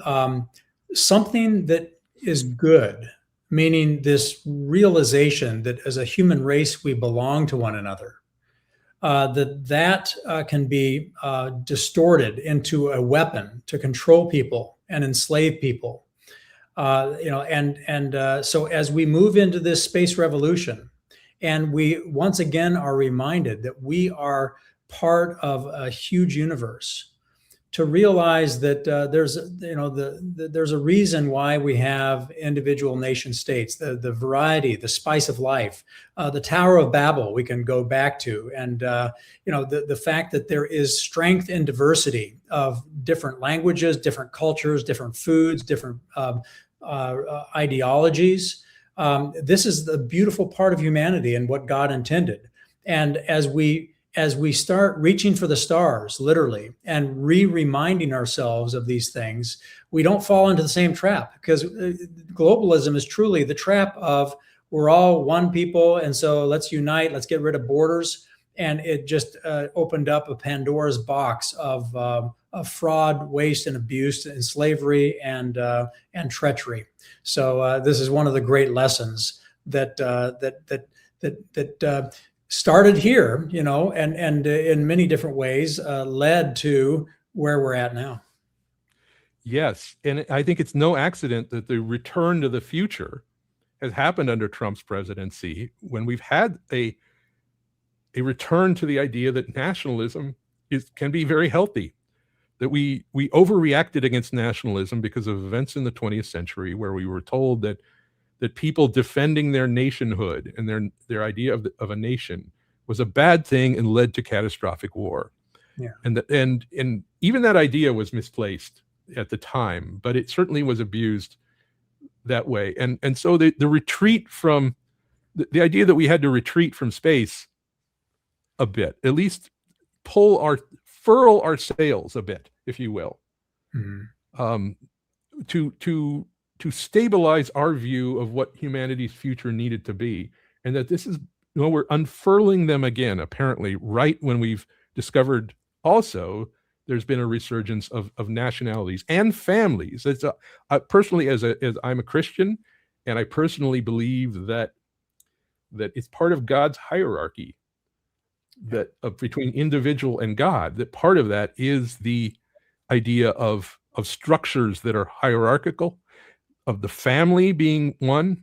something that is good, meaning this realization that as a human race we belong to one another, that can be distorted into a weapon to control people and enslave people. So as we move into this space revolution, and we once again are reminded that we are part of a huge universe, to realize that there's a reason why we have individual nation states, the variety, the spice of life, the Tower of Babel we can go back to, and the fact that there is strength in diversity of different languages, different cultures, different foods, different ideologies. This is the beautiful part of humanity and what God intended. And as we start reaching for the stars, literally, and reminding ourselves of these things, we don't fall into the same trap, because globalism is truly the trap of we're all one people, and so let's unite, let's get rid of borders. And it just opened up a Pandora's box of fraud, waste, and abuse, and slavery, and treachery. So this is one of the great lessons that started here, and in many different ways led to where we're at now. Yes, and I think it's no accident that the return to the future has happened under Trump's presidency, when we've had a return to the idea that nationalism can be very healthy, that we overreacted against nationalism because of events in the 20th century, where we were told that people defending their nationhood and their idea of a nation was a bad thing and led to catastrophic war. Yeah. And even that idea was misplaced at the time, but it certainly was abused that way. And so the retreat from the idea that we had to retreat from space a bit, at least furl our sails a bit, if you will, to stabilize our view of what humanity's future needed to be. And that this is, we're unfurling them again, apparently, right when we've discovered also there's been a resurgence of nationalities and families. It's personally, as I'm a Christian, and I personally believe that it's part of God's hierarchy, that between individual and God, that part of that is the idea of structures that are hierarchical, of the family being one.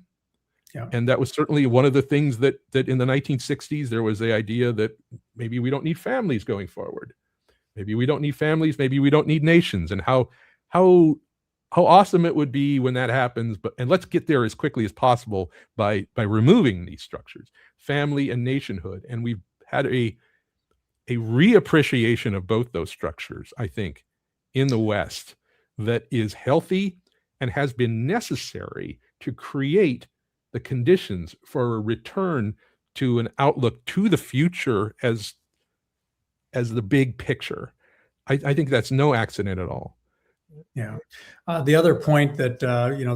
Yeah. And that was certainly one of the things that in the 1960s, there was the idea that maybe we don't need families going forward. Maybe we don't need families, maybe we don't need nations, and how awesome it would be when that happens. And let's get there as quickly as possible by removing these structures, family and nationhood. And we've had a reappreciation of both those structures, I think, in the West, that is healthy and has been necessary to create the conditions for a return to an outlook to the future as the big picture. I think that's no accident at all. Yeah. The other point that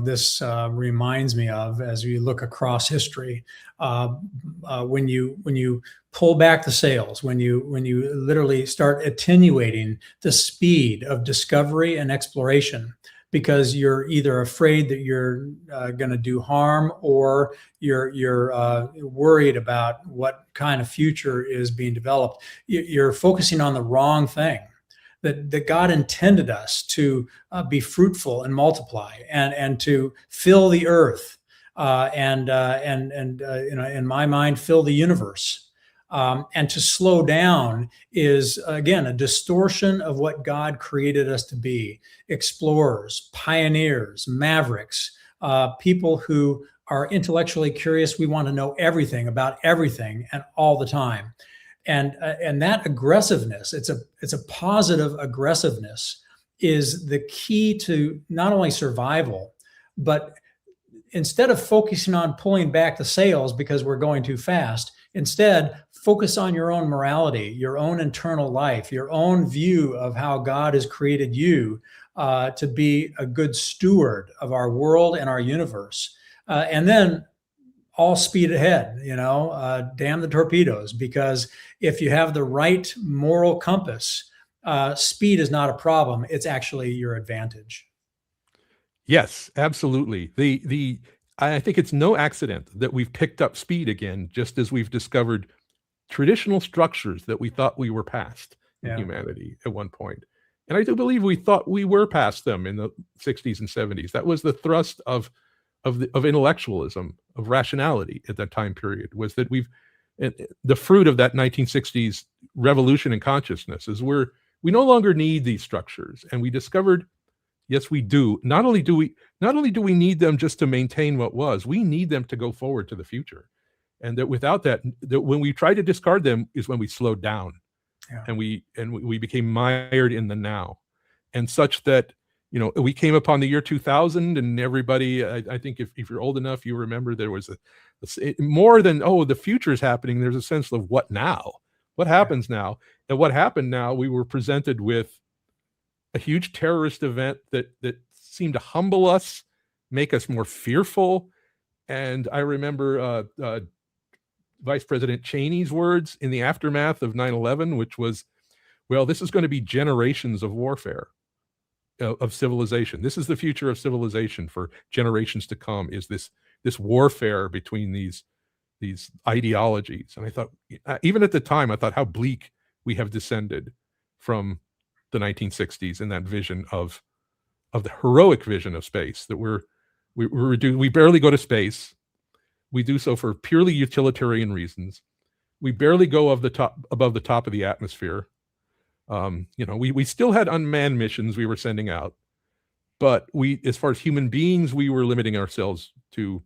this reminds me of, as we look across history, when you pull back the sails, when you literally start attenuating the speed of discovery and exploration, because you're either afraid that you're going to do harm, or you're worried about what kind of future is being developed, you're focusing on the wrong thing. That God intended us to be fruitful and multiply, and to fill the earth, in my mind, fill the universe. And to slow down is, again, a distortion of what God created us to be: explorers, pioneers, mavericks, people who are intellectually curious. We want to know everything about everything and all the time. And that aggressiveness, it's a positive aggressiveness, is the key to not only survival, but instead of focusing on pulling back the sails because we're going too fast, instead focus on your own morality, your own internal life, your own view of how God has created you to be a good steward of our world and our universe. And then all speed ahead, damn the torpedoes, because if you have the right moral compass, speed is not a problem. It's actually your advantage. Yes, absolutely. I think it's no accident that we've picked up speed again, just as we've discovered traditional structures that we thought we were past in humanity at one point. And I do believe we thought we were past them in the 60s and 70s. That was the thrust of intellectualism, of rationality at that time period, was that the fruit of that 1960s revolution in consciousness is we no longer need these structures. And we discovered, yes, we do. Not only do we need them just to maintain what was, we need them to go forward to the future. And that without that when we try to discard them is when we slowed down, and we became mired in the now, and such that we came upon the year 2000, and everybody, I think if you're old enough, you remember there was more than, the future is happening. There's a sense of what now, what happens now, and what happened now. We were presented with a huge terrorist event that seemed to humble us, make us more fearful. And I remember Vice President Cheney's words in the aftermath of 9/11, which was, well, this is going to be generations of warfare, of civilization. This is the future of civilization for generations to come, is this warfare between these ideologies. And I thought, even at the time, I thought how bleak we have descended from the 1960s in that vision of the heroic vision of space, that we barely go to space. We do so for purely utilitarian reasons. We barely go above the top of the atmosphere. We still had unmanned missions we were sending out, but as far as human beings, we were limiting ourselves to,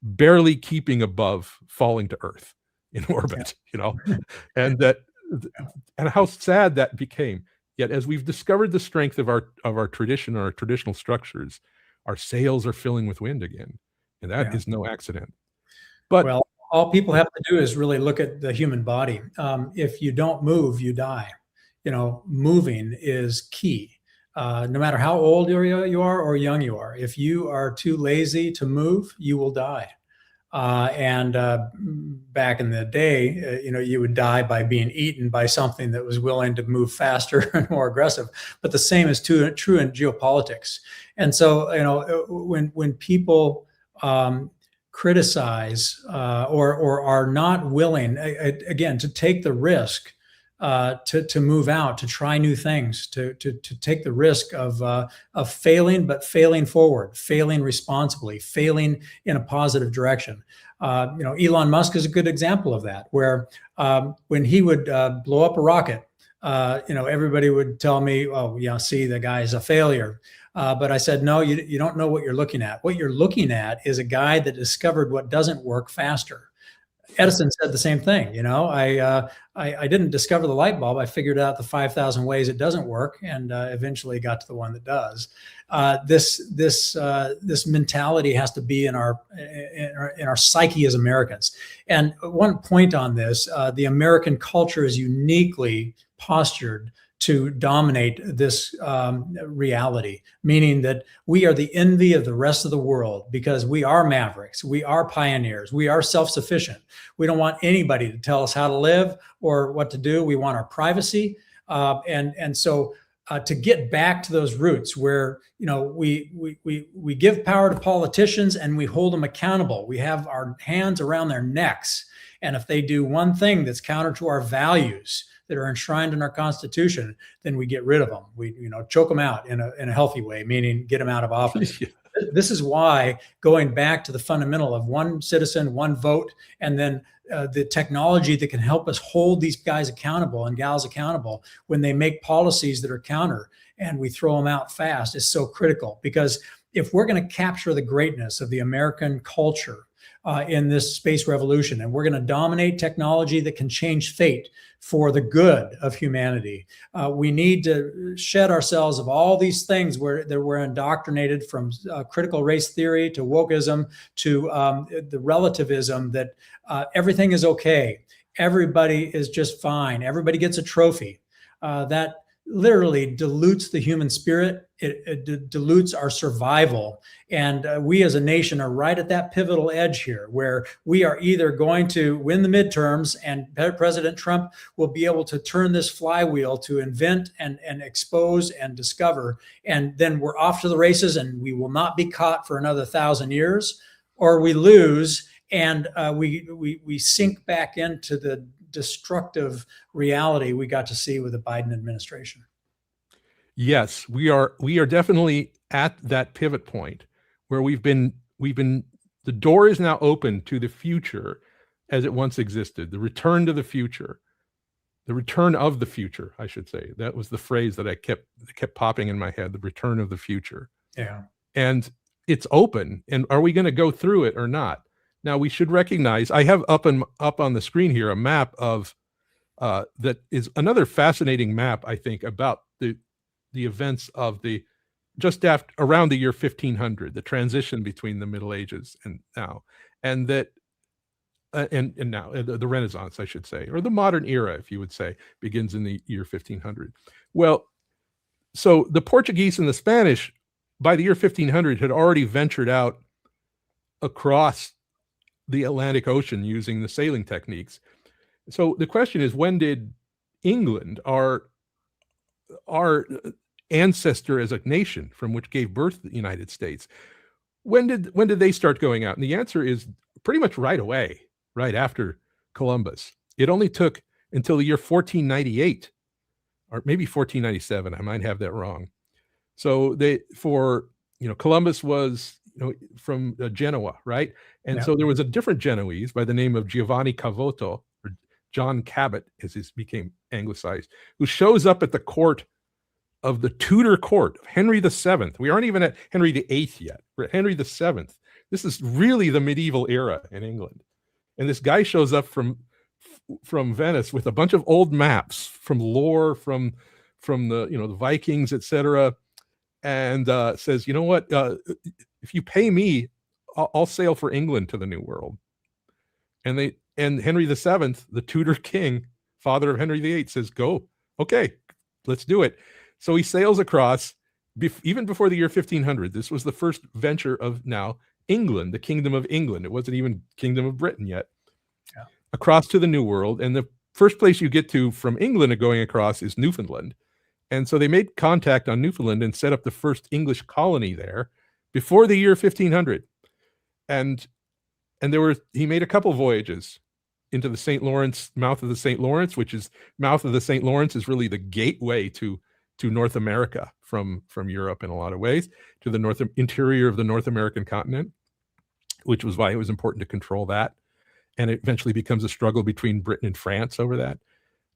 barely keeping above falling to Earth in orbit, and how sad that became. Yet, as we've discovered the strength of our tradition, our traditional structures, our sails are filling with wind again. And that is no accident. But all people have to do is really look at the human body. If you don't move, you die. Moving is key. No matter how old you are or young you are, if you are too lazy to move, you will die. And back in the day, you would die by being eaten by something that was willing to move faster and more aggressive. But the same is true in geopolitics. And so, when people criticize or are not willing, again, to take the risk, to move out, to try new things, to take the risk of failing, but failing forward, failing responsibly, failing in a positive direction. Elon Musk is a good example of that, where when he would blow up a rocket, everybody would tell me, "Oh, see, the guy is a failure." But I said, no, you don't know what you're looking at. What you're looking at is a guy that discovered what doesn't work faster. Edison said the same thing. I didn't discover the light bulb. I figured out the 5,000 ways it doesn't work, and eventually got to the one that does. This mentality has to be in our psyche as Americans. And one point on this: the American culture is uniquely postured to dominate this reality, meaning that we are the envy of the rest of the world because we are mavericks, we are pioneers, we are self-sufficient. We don't want anybody to tell us how to live or what to do. We want our privacy, and so to get back to those roots where we give power to politicians and we hold them accountable. We have our hands around their necks, and if they do one thing that's counter to our values that are enshrined in our Constitution, then we get rid of them. We choke them out in a healthy way, meaning get them out of office. This is why going back to the fundamental of one citizen, one vote, and then the technology that can help us hold these guys accountable and gals accountable when they make policies that are counter and we throw them out fast is so critical. Because if we're going to capture the greatness of the American culture in this space revolution, and we're going to dominate technology that can change fate for the good of humanity, we need to shed ourselves of all these things that we're indoctrinated from critical race theory to wokeism to the relativism that everything is okay, everybody is just fine, everybody gets a trophy. That literally dilutes the human spirit. It dilutes our survival. And we as a nation are right at that pivotal edge here, where we are either going to win the midterms and President Trump will be able to turn this flywheel to invent and expose and discover, and then we're off to the races and we will not be caught for another 1,000 years, or we lose and we sink back into the destructive reality we got to see with the Biden administration. Yes, we are definitely at that pivot point where we've been the door is now open to the future as it once existed, the return to the future, the return of the future, I should say. That was the phrase that kept popping in my head, the return of the future. Yeah. And it's open. And are we going to go through it or not? Now, we should recognize, I have up on the screen here a map of that is another fascinating map, I think, about the events of just after around the year 1500, the transition between the Middle Ages and now, and that and now the Renaissance, I should say, or the modern era, if you would say, begins in the year 1500. Well, so the Portuguese and the Spanish by the year 1500 had already ventured out across the Atlantic Ocean using the sailing techniques. So the question is, when did England, our ancestor as a nation from which gave birth to the United States, when did they start going out? And the answer is pretty much right away, right after Columbus. It only took until the year 1498, or maybe 1497. I might have that wrong. So Columbus was from Genoa, right? And so there was a different Genoese by the name of Giovanni Cavoto, or John Cabot, as he became anglicized, who shows up at the court of the Tudor court of Henry VII. We aren't even at Henry VIII yet. We're at Henry VII. This is really the medieval era in England. And this guy shows up from Venice with a bunch of old maps from lore, from the Vikings, etc., and says, you know what? If you pay me, I'll sail for England to the New World. And Henry VII, the Tudor king, father of Henry VIII, says, go. Okay, let's do it. So he sails across, even before the year 1500. This was the first venture of now England, the Kingdom of England. It wasn't even Kingdom of Britain yet. Yeah. Across to the New World. And the first place you get to from England going across is Newfoundland. And so they made contact on Newfoundland and set up the first English colony there before the year 1500. And he made a couple voyages into the St. Lawrence, mouth of the St. Lawrence, which is mouth of the St. Lawrence is really the gateway to North America from Europe in a lot of ways, to the interior of the North American continent, which was why it was important to control that. And it eventually becomes a struggle between Britain and France over that.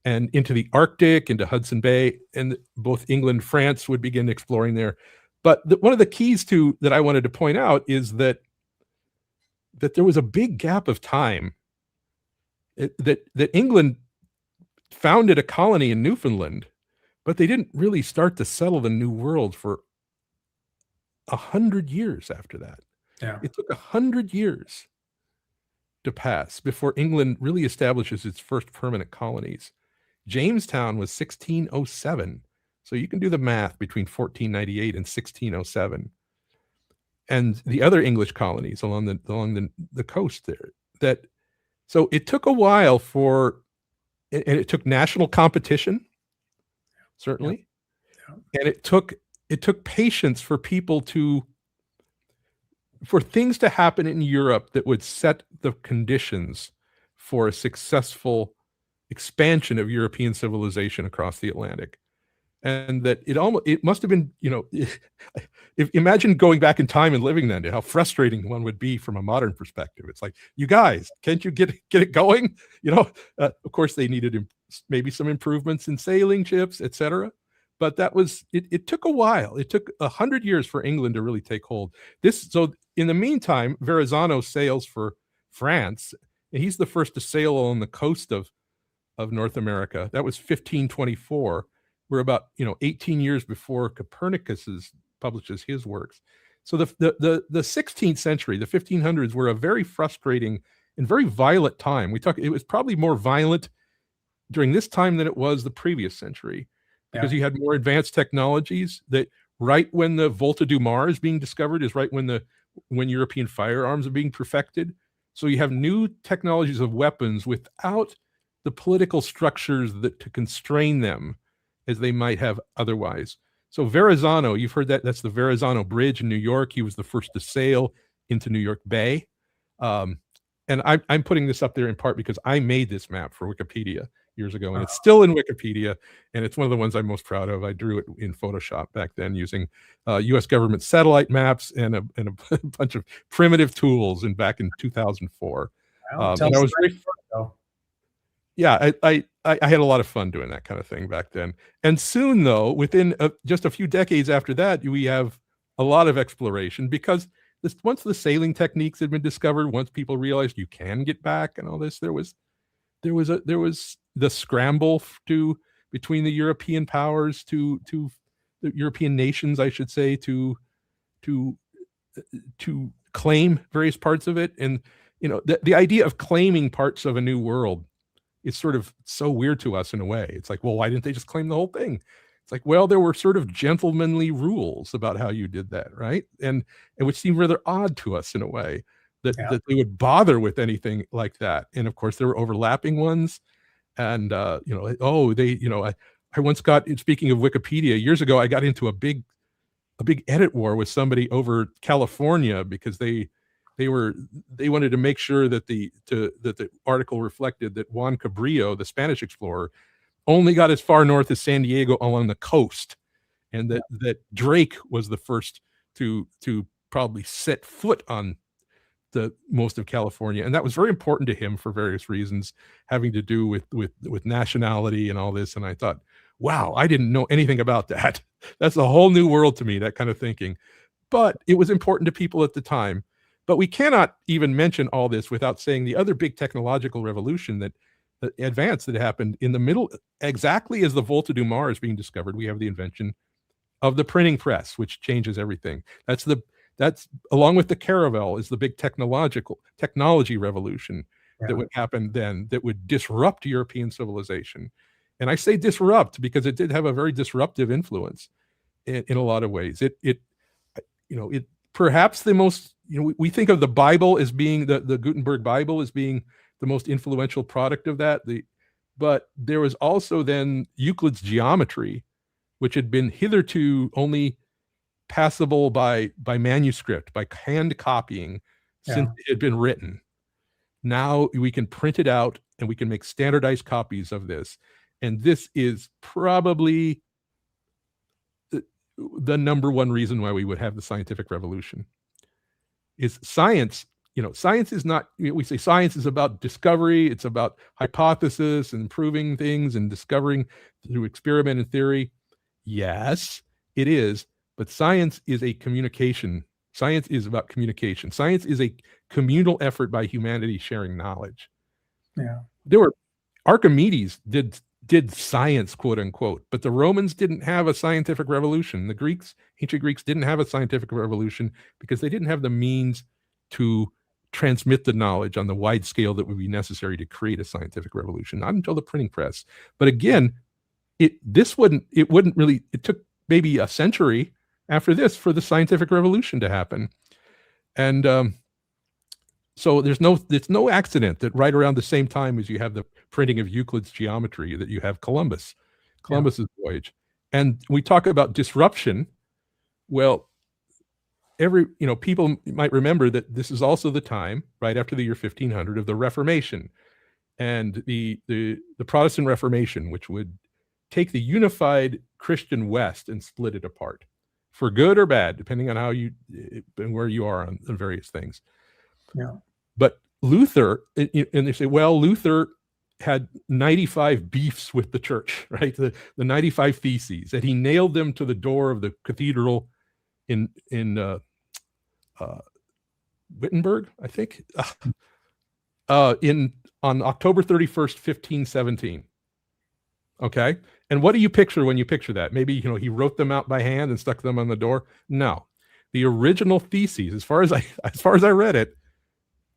And into the Arctic, into Hudson Bay, and both England and France would begin exploring there. But one of the keys that I wanted to point out is that there was a big gap of time that England founded a colony in Newfoundland, but they didn't really start to settle the New World for 100 years after that. Yeah. It took 100 years to pass before England really establishes its first permanent colonies. Jamestown was 1607. So you can do the math between 1498 and 1607. And the other English colonies along the coast there. So it took a while and it took national competition, certainly. Yeah. Yeah. And it took patience for people for things to happen in Europe that would set the conditions for a successful expansion of European civilization across the Atlantic. and that it must have been, imagine going back in time and living then, how frustrating one would be from a modern perspective. It's like, you guys, can't you get it going? Of course they needed maybe some improvements in sailing ships, etc. But that was it took a while. It took 100 years for England to really take hold. So in the meantime, Verrazano sails for France, and he's the first to sail on the coast of North America. That was 1524. We're about 18 years before Copernicus publishes his works. So the 16th century, the 1500s, were a very frustrating and very violent time. It was probably more violent during this time than it was the previous century, because you had more advanced technologies. That right when the Volta du Mar is being discovered is right when European firearms are being perfected. So you have new technologies of weapons without the political structures to constrain them as they might have otherwise. So Verrazano, you've heard that's the Verrazano Bridge in New York. He was the first to sail into New York Bay. And I'm putting this up there in part because I made this map for Wikipedia years ago, and it's still in Wikipedia, and it's one of the ones I'm most proud of. I drew it in Photoshop back then using U.S. government satellite maps and a bunch of primitive tools back in 2004. And I was very I had a lot of fun doing that kind of thing back then. And soon, though, within just a few decades after that, we have a lot of exploration, because once the sailing techniques had been discovered, once people realized you can get back and all this, there was the scramble between the European powers to the European nations, I should say, to claim various parts of it. And the idea of claiming parts of a new world is sort of so weird to us in a way. It's like, well, why didn't they just claim the whole thing? It's like, well, there were sort of gentlemanly rules about how you did that, right? And which seemed rather odd to us in a way, that they would bother with anything like that. And of course, there were overlapping ones. And I once got, speaking of Wikipedia, years ago, I got into a big edit war with somebody over California, because they wanted to make sure that the article reflected that Juan Cabrillo, the Spanish explorer, only got as far north as San Diego along the coast, and that Drake was the first to probably set foot on the most of California. And that was very important to him for various reasons having to do with nationality and all this. And I thought, wow, I didn't know anything about that. That's a whole new world to me, that kind of thinking. But it was important to people at the time. But we cannot even mention all this without saying the other big technological revolution that happened in the middle, exactly as the Volta du Mar is being discovered. We have the invention of the printing press, which changes everything. That's along with the caravel is the big technology revolution that would happen then, that would disrupt European civilization. And I say disrupt because it did have a very disruptive influence in a lot of ways. It perhaps the most, we think of the Bible as being the Gutenberg Bible as being the most influential product of that. But there was also then Euclid's geometry, which had been hitherto only passable by manuscript, by hand copying, since it had been written. Now we can print it out and we can make standardized copies of this. And this is probably the number one reason why we would have the scientific revolution. Is science. Science is not, we say science is about discovery. It's about hypothesis and proving things and discovering through experiment and theory. Yes, it is. But science is a communication. Science is about communication. Science is a communal effort by humanity sharing knowledge. Archimedes did science, quote unquote, but the Romans didn't have a scientific revolution. The ancient Greeks didn't have a scientific revolution because they didn't have the means to transmit the knowledge on the wide scale that would be necessary to create a scientific revolution, not until the printing press. But again, it took maybe a century after this for the scientific revolution to happen. And so it's no accident that right around the same time as you have the printing of Euclid's geometry, that you have Columbus's voyage. And we talk about disruption. Well, people might remember that this is also the time right after the year 1500 of the Reformation and the Protestant Reformation, which would take the unified Christian West and split it apart, for good or bad, depending on how you and where you are on various things. Yeah. But Luther, and they say, well, Luther had 95 beefs with the church, right? The 95 theses, that he nailed them to the door of the cathedral in Wittenberg, I think, on October 31st, 1517. Okay. And what do you picture when you picture that? Maybe, he wrote them out by hand and stuck them on the door. No, the original theses, as far as I read it,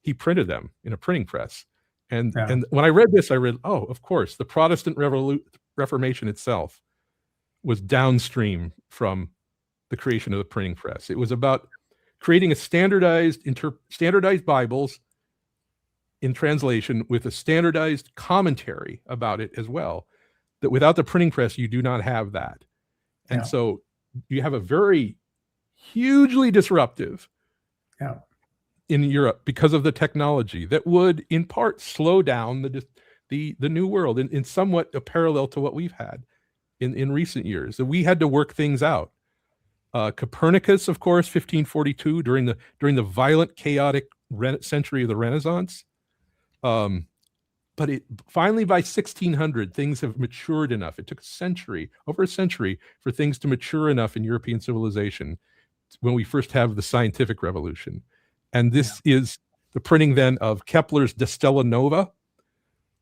he printed them in a printing press. And when I read this, oh, of course, the Protestant Reformation itself was downstream from the creation of the printing press. It was about creating a standardized Bibles in translation with a standardized commentary about it as well. That without the printing press, you do not have that. And so you have a very hugely disruptive in Europe because of the technology that would in part slow down the New World in somewhat a parallel to what we've had in recent years. That we had to work things out. Copernicus, of course, 1542, during the violent, chaotic century of the Renaissance. But finally by 1600, things have matured enough. It took over a century for things to mature enough in European civilization when we first have the scientific revolution. And this is the printing then of Kepler's De Stella Nova,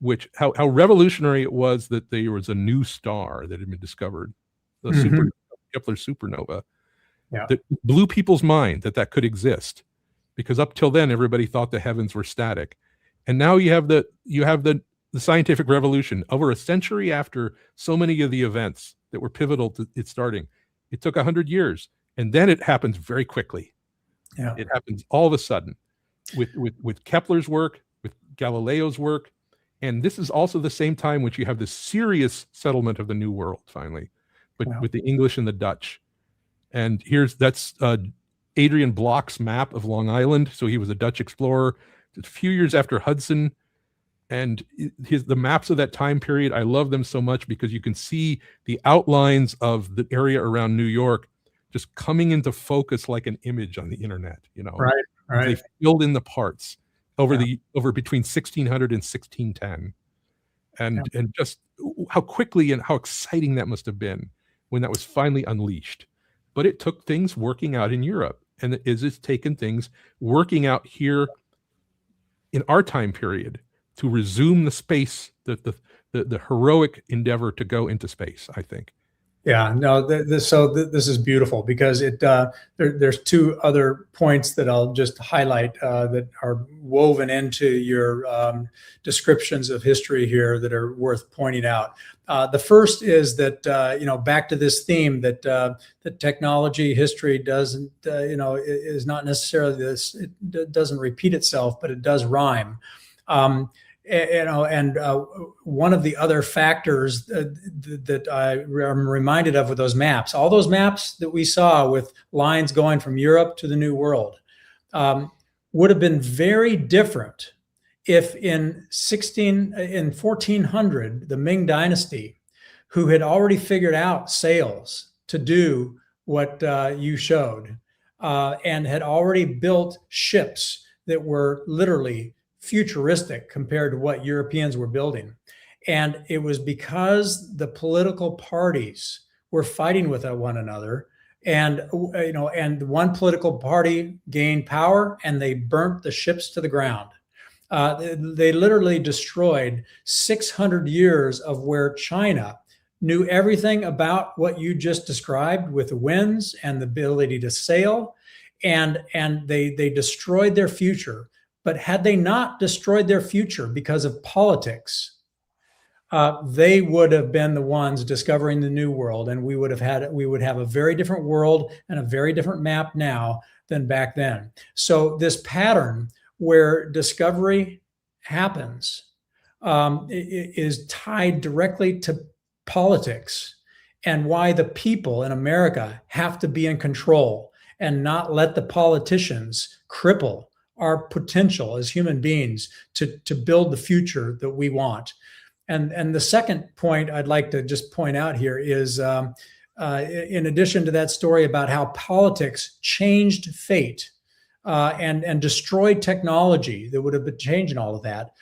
which how revolutionary it was that there was a new star that had been discovered, the Kepler supernova, that blew people's mind that could exist, because up till then everybody thought the heavens were static. And now you have the scientific revolution over a century after so many of the events that were pivotal to its starting. It took 100 years, and then it happens very quickly. Yeah. It happens all of a sudden with Kepler's work, with Galileo's work. And this is also the same time which you have the serious settlement of the New World finally, but with the English and the Dutch. And that's Adrian Block's map of Long Island. So he was a Dutch explorer a few years after Hudson. And the maps of that time period, I love them so much because you can see the outlines of the area around New York just coming into focus like an image on the internet, Right. They filled in the parts over between 1600 and 1610. And just how quickly and how exciting that must have been when that was finally unleashed. But it took things working out in Europe, and it's taken things working out here in our time period to resume the space, the heroic endeavor to go into space, I think. Yeah, no, this is beautiful because there's two other points that I'll just highlight that are woven into your descriptions of history here that are worth pointing out. The first is that, back to this theme that technology history doesn't, is not necessarily this, it doesn't repeat itself, but it does rhyme. One of the other factors that I am reminded of with those maps, all those maps that we saw with lines going from Europe to the New World, would have been very different if in 1400, the Ming dynasty, who had already figured out sails to do what you showed, and had already built ships that were literally futuristic compared to what Europeans were building. And it was because the political parties were fighting with one another, and one political party gained power and they burnt the ships to the ground. They literally destroyed 600 years of where China knew everything about what you just described with the winds and the ability to sail, and they destroyed their future. But had they not destroyed their future because of politics, they would have been the ones discovering the New World, and we would have a very different world and a very different map now than back then. So this pattern where discovery happens is tied directly to politics, and why the people in America have to be in control and not let the politicians cripple our potential as human beings to build the future that we want. And the second point I'd like to just point out here is, in addition to that story about how politics changed fate and destroyed technology that would have been changing all of that,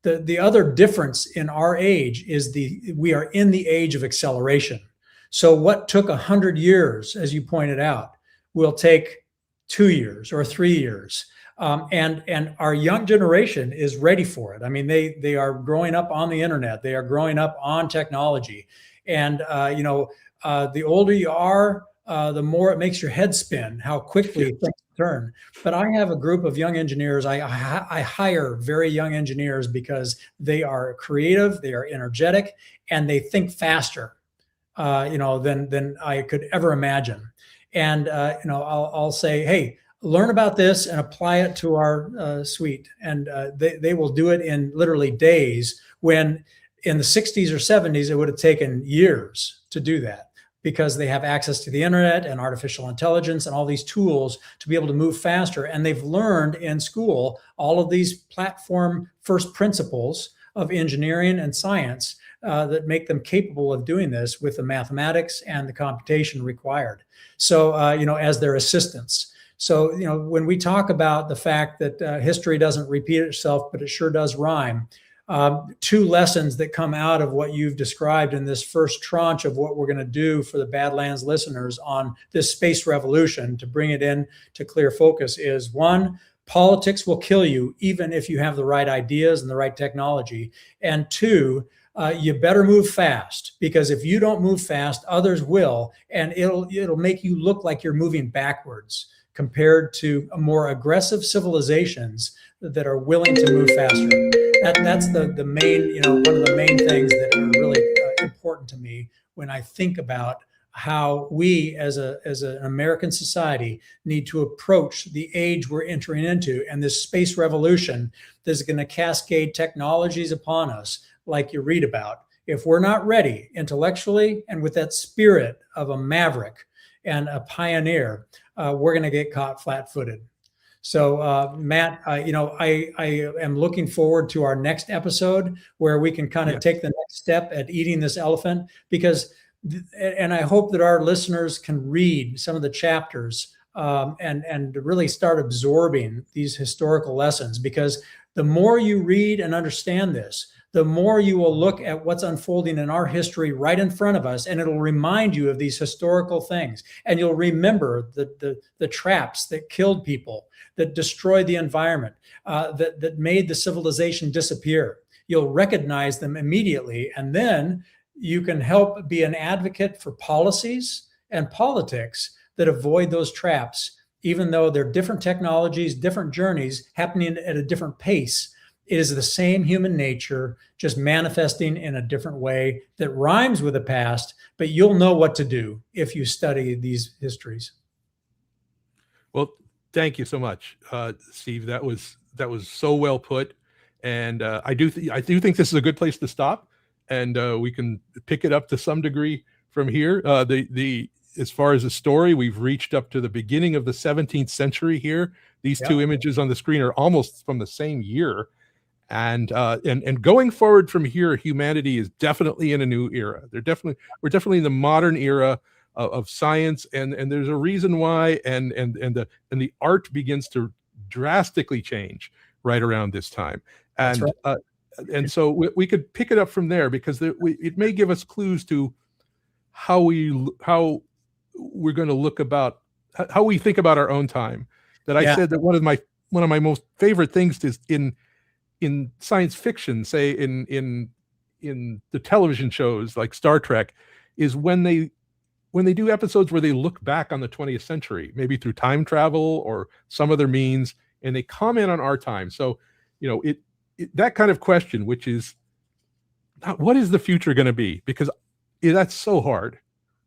the other difference in our age is we are in the age of acceleration. So what took 100 years, as you pointed out, will take 2 years or 3 years. And our young generation is ready for it. I mean, they are growing up on the internet. They are growing up on technology. And, the older you are, the more it makes your head spin, how quickly things turn. But I have a group of young engineers. I hire very young engineers because they are creative, they are energetic, and they think faster, than I could ever imagine. And, I'll say, hey, learn about this and apply it to our suite. And they will do it in literally days, when in the 60s or 70s, it would have taken years to do that, because they have access to the internet and artificial intelligence and all these tools to be able to move faster. And they've learned in school all of these platform first principles of engineering and science that make them capable of doing this with the mathematics and the computation required. So, as their assistants. So, when we talk about the fact that history doesn't repeat itself, but it sure does rhyme, two lessons that come out of what you've described in this first tranche of what we're going to do for the Badlands listeners on this space revolution, to bring it in to clear focus, is one, politics will kill you even if you have the right ideas and the right technology. And two, you better move fast, because if you don't move fast, others will, and it'll make you look like you're moving backwards compared to more aggressive civilizations that are willing to move faster. That's the main, one of the main things that are really important to me when I think about how we as an American society need to approach the age we're entering into, and this space revolution that's going to cascade technologies upon us like you read about. If we're not ready intellectually and with that spirit of a maverick and a pioneer, we're going to get caught flat-footed. So, Matt, I am looking forward to our next episode, where we can kind of take the next step at eating this elephant, because, and I hope that our listeners can read some of the chapters and really start absorbing these historical lessons, because the more you read and understand this, the more you will look at what's unfolding in our history right in front of us, and it'll remind you of these historical things. And you'll remember the traps that killed people, that destroyed the environment, that made the civilization disappear. You'll recognize them immediately, and then you can help be an advocate for policies and politics that avoid those traps, even though they're different technologies, different journeys happening at a different pace. It is the same human nature, just manifesting in a different way that rhymes with the past, but you'll know what to do if you study these histories. Well, thank you so much, Steve. That was so well put, and I do think this is a good place to stop, and we can pick it up to some degree from here. As far as the story, we've reached up to the beginning of the 17th century here. These two images on the screen are almost from the same year. And going forward from here, humanity is definitely in a new era. We're definitely in the modern era of science, and there's a reason why. And the art begins to drastically change right around this time. And right. And so we could pick it up from there, because it may give us clues to how we're going to look about how we think about our own time. That I said that one of my most favorite things is in science fiction, say in the television shows like Star Trek, is when they do episodes where they look back on the 20th century, maybe through time travel or some other means, and they comment on our time. So, that kind of question, which is, what is the future going to be? Because that's so hard.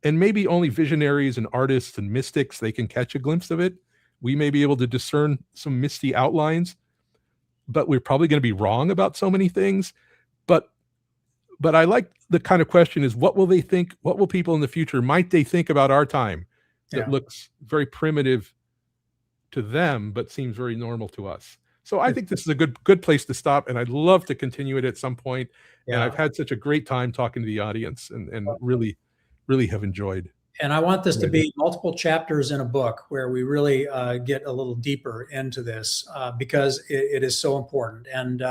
And maybe only visionaries and artists and mystics, they can catch a glimpse of it. We may be able to discern some misty outlines, but we're probably going to be wrong about so many things. But I like the kind of question is, what will they think? What will people in the future, might they think about our time that looks very primitive to them, but seems very normal to us? So I think this is a good place to stop, and I'd love to continue it at some point. Yeah. And I've had such a great time talking to the audience, and really, really have enjoyed. And I want this to be multiple chapters in a book where we really get a little deeper into this because it is so important. And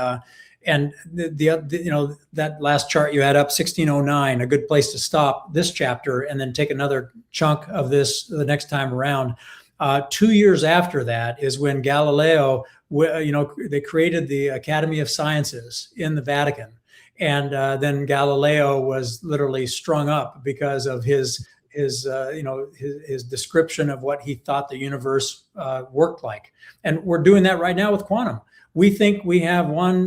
the that last chart you had up, 1609, a good place to stop this chapter and then take another chunk of this the next time around. 2 years after that is when Galileo, they created the Academy of Sciences in the Vatican. And then Galileo was literally strung up because of his description of what he thought the universe worked like. And we're doing that right now with quantum. We think we have one,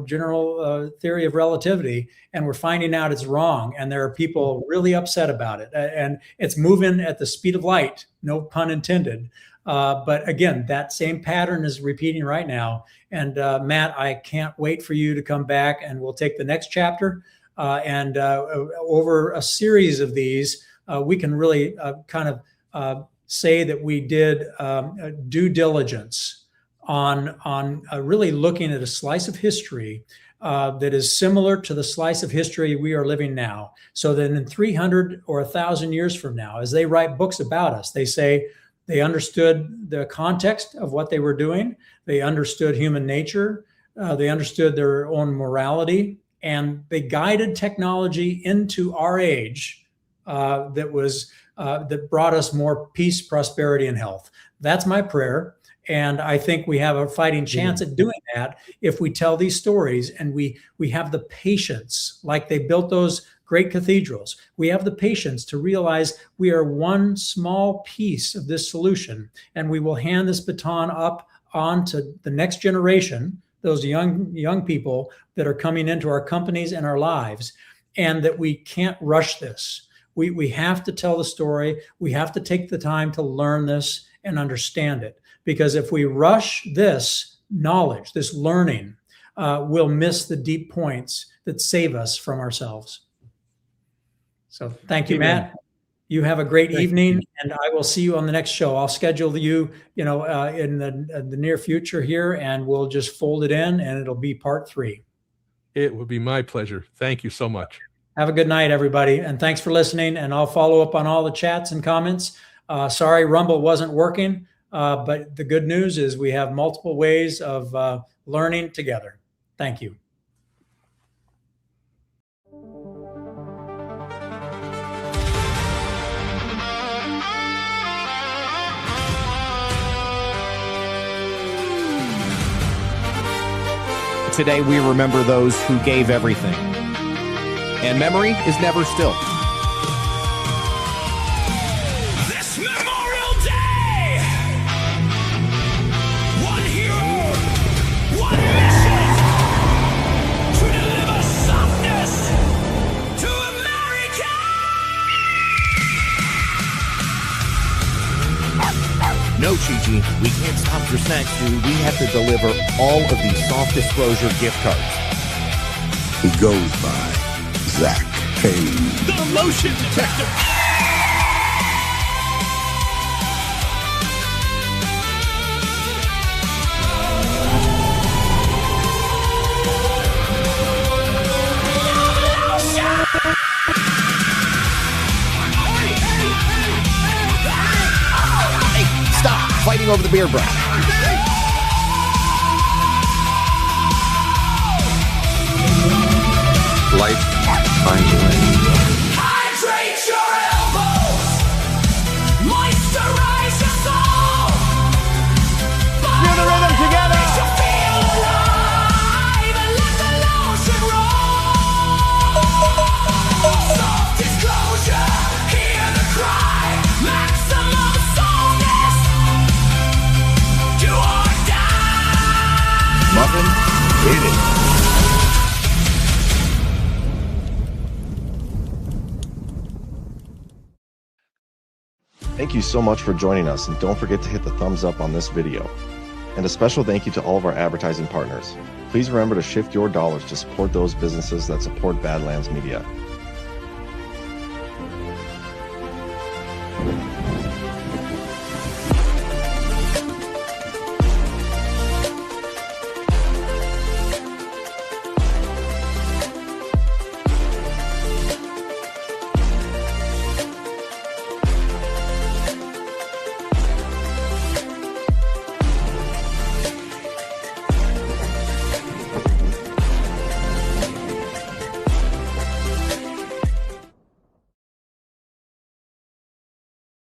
general theory of relativity, and we're finding out it's wrong. And there are people really upset about it. And it's moving at the speed of light, no pun intended. But again, that same pattern is repeating right now. And Matt, I can't wait for you to come back, and we'll take the next chapter. And over a series of these, we can really say that we did due diligence on really looking at a slice of history that is similar to the slice of history we are living now. So that in 300 or 1,000 years from now, as they write books about us, they say they understood the context of what they were doing. They understood human nature. They understood their own morality, and they guided technology into our age that brought us more peace, prosperity, and health. That's my prayer. And I think we have a fighting chance at doing that if we tell these stories and we have the patience, like they built those great cathedrals. We have the patience to realize we are one small piece of this solution, and we will hand this baton up on to the next generation, those young people that are coming into our companies and our lives, and that we can't rush this. We have to tell the story. We have to take the time to learn this and understand it. Because if we rush this knowledge, this learning, we'll miss the deep points that save us from ourselves. So thank you, Matt. You have a great evening, and I will see you on the next show. I'll schedule you, in the near future here, and we'll just fold it in, and it'll be part 3. It would be my pleasure. Thank you so much. Have a good night, everybody, and thanks for listening. And I'll follow up on all the chats and comments. Sorry, Rumble wasn't working. But the good news is we have multiple ways of learning together. Thank you. Today we remember those who gave everything. And memory is never still. No, Chi-Chi, we can't stop your snacks, dude. We have to deliver all of these soft disclosure gift cards. He goes by Zach Payne. The motion detector! Stop fighting over the beer brand. Life finds a way. Hydrate your elbows, moisturize your soul. Feel the rhythm together. Makes you feel alive and let the lotion roll. Soft disclosure, hear the cry. Maximum softness, do or die. Muffin, hit it. Thank you so much for joining us, and don't forget to hit the thumbs up on this video. And a special thank you to all of our advertising partners. Please remember to shift your dollars to support those businesses that support Badlands Media.